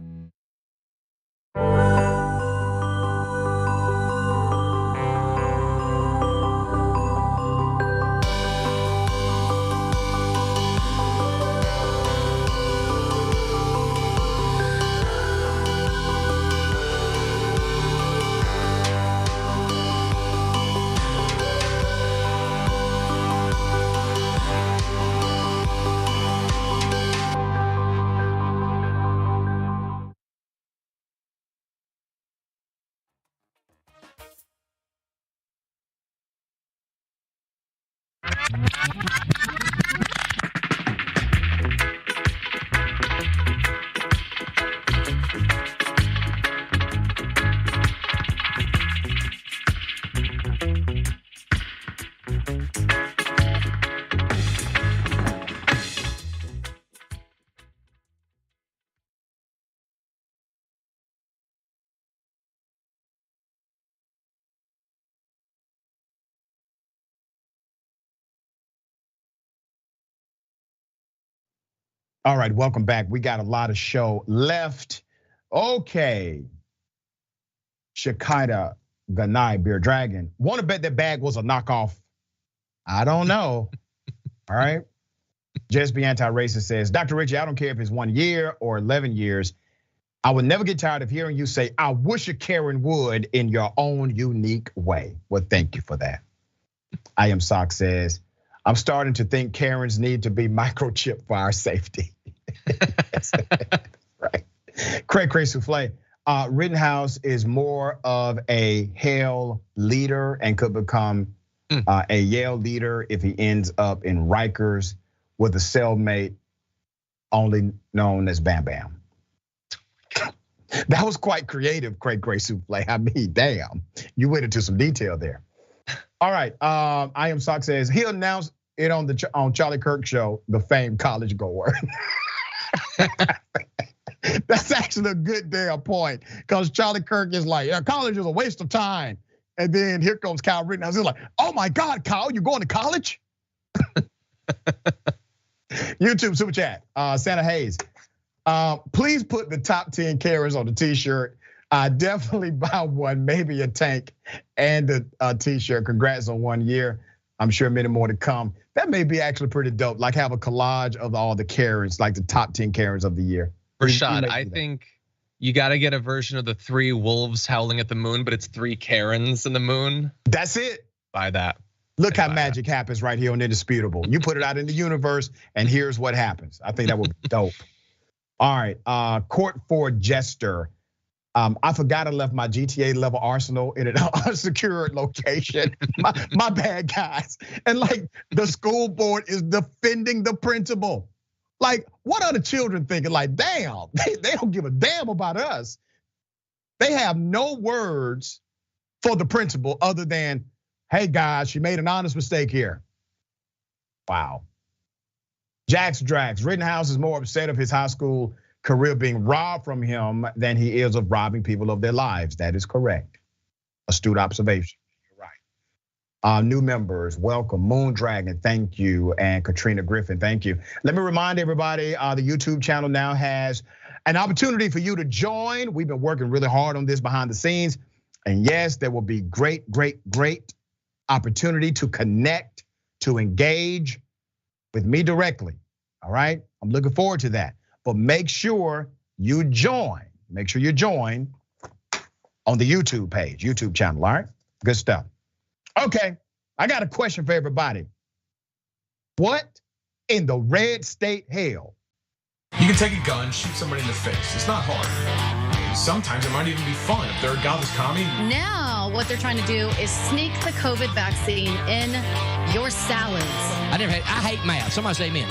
Speaker 1: All right, welcome back. We got a lot of show left. Okay. Shakita Ganai, Beer Dragon. Want to bet that bag was a knockoff? I don't know. All right. Just Be Anti-Racist says, Dr. Richie, I don't care if it's 1 year or 11 years. I would never get tired of hearing you say, I wish a Karen would in your own unique way. Well, thank you for that. I Am Sock says, I'm starting to think Karens need to be microchipped for our safety. Right. Cray Souffle. Rittenhouse is more of a Hale leader and could become a Yale leader if he ends up in Rikers with a cellmate only known as Bam Bam. That was quite creative, Cray Souffle. I mean, damn, you went into some detail there. All right, I Am Sock says he'll announce it on Charlie Kirk show, the famed college goer. That's actually a good damn point, because Charlie Kirk is like, yeah, college is a waste of time. And then here comes Kyle Rittenhouse. He's like, oh my God, Kyle, you're going to college? YouTube super chat, Santa Hayes. Please put the top 10 Karens on the t-shirt. I definitely buy one, maybe a tank and a t-shirt. Congrats on 1 year. I'm sure many more to come. That may be actually pretty dope. Like have a collage of all the Karens, like the top 10 Karens of the year.
Speaker 3: Rashad, I think you got to get a version of the 3 wolves howling at the moon, but it's 3 Karens in the moon.
Speaker 1: That's it.
Speaker 3: Buy that.
Speaker 1: Look how magic happens right here on Indisputable. You put it out in the universe, and here's what happens. I think that would be dope. All right, Court for Jester. I forgot I left my GTA level arsenal in an unsecured location. My bad, guys. And like the school board is defending the principal. Like, what are the children thinking? Like, damn, they don't give a damn about us. They have no words for the principal other than, hey guys, she made an honest mistake here. Wow. Jax Drax, Rittenhouse is more upset of his high school career being robbed from him than he is of robbing people of their lives. That is correct. Astute observation. You're right. New members, welcome. Moon Dragon, thank you. And Katrina Griffin, thank you. Let me remind everybody, the YouTube channel now has an opportunity for you to join. We've been working really hard on this behind the scenes. And yes, there will be great opportunity to connect, to engage with me directly. All right, I'm looking forward to that. But make sure you join. Make sure you join on the YouTube page, YouTube channel. All right, good stuff. Okay, I got a question for everybody. What in the red state hell?
Speaker 4: You can take a gun, shoot somebody in the face. It's not hard. Sometimes it might even be fun if they're a godless commie.
Speaker 8: Now, what they're trying to do is sneak the COVID vaccine in your salads.
Speaker 9: I hate math. Somebody say amen.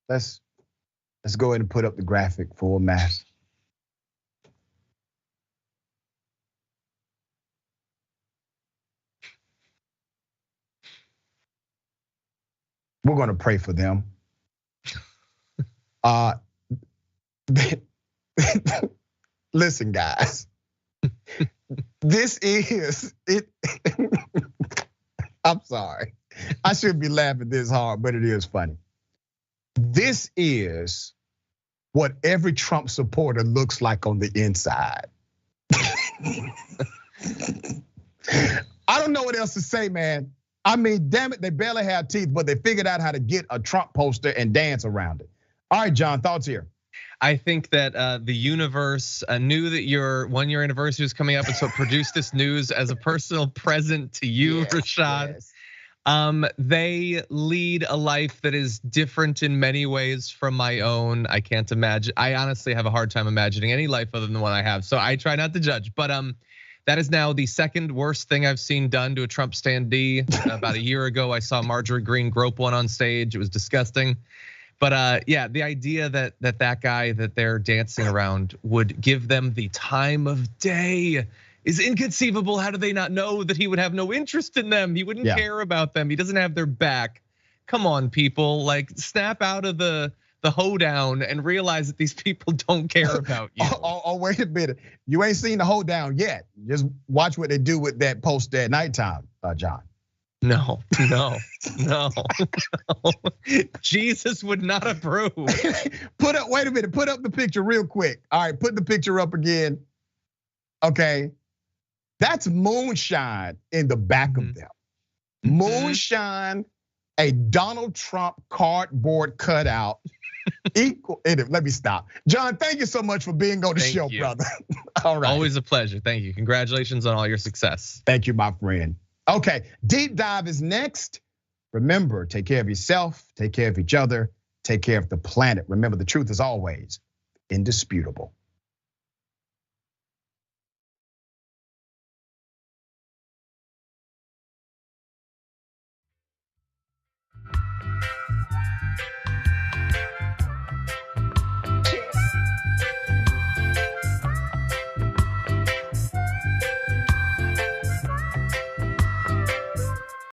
Speaker 1: Let's go ahead and put up the graphic full mass. We're going to pray for them. Listen, guys. This is it. I'm sorry. I shouldn't be laughing this hard, but it is funny. This is what every Trump supporter looks like on the inside. I don't know what else to say, man. I mean, damn it, they barely have teeth, but they figured out how to get a Trump poster and dance around it. All right, John, thoughts here.
Speaker 3: I think that the universe knew that your 1 year anniversary was coming up, and so produced this news as a personal present to you, Rashad. Yes. They lead a life that is different in many ways from my own. I can't imagine. I honestly have a hard time imagining any life other than the one I have. So I try not to judge. But that is now the second worst thing I've seen done to a Trump standee. About a year ago, I saw Marjorie Greene grope one on stage. It was disgusting. But yeah, the idea that that guy that they're dancing around would give them the time of day is inconceivable. How do they not know that he would have no interest in them? He wouldn't care about them. He doesn't have their back. Come on, people, like snap out of the hoedown and realize that these people don't care about you.
Speaker 1: Oh, wait a minute. You ain't seen the hoedown yet. Just watch what they do with that post at nighttime, John.
Speaker 3: No. Jesus would not approve.
Speaker 1: Wait a minute, put up the picture real quick. All right, put the picture up again. Okay, that's moonshine in the back of them. Moonshine, a Donald Trump cardboard cutout. Let me stop. John, thank you so much for being on the show, brother. All right.
Speaker 3: Always a pleasure. Thank you. Congratulations on all your success.
Speaker 1: Thank you, my friend. Okay, deep dive is next. Remember, take care of yourself, take care of each other, take care of the planet. Remember, the truth is always indisputable.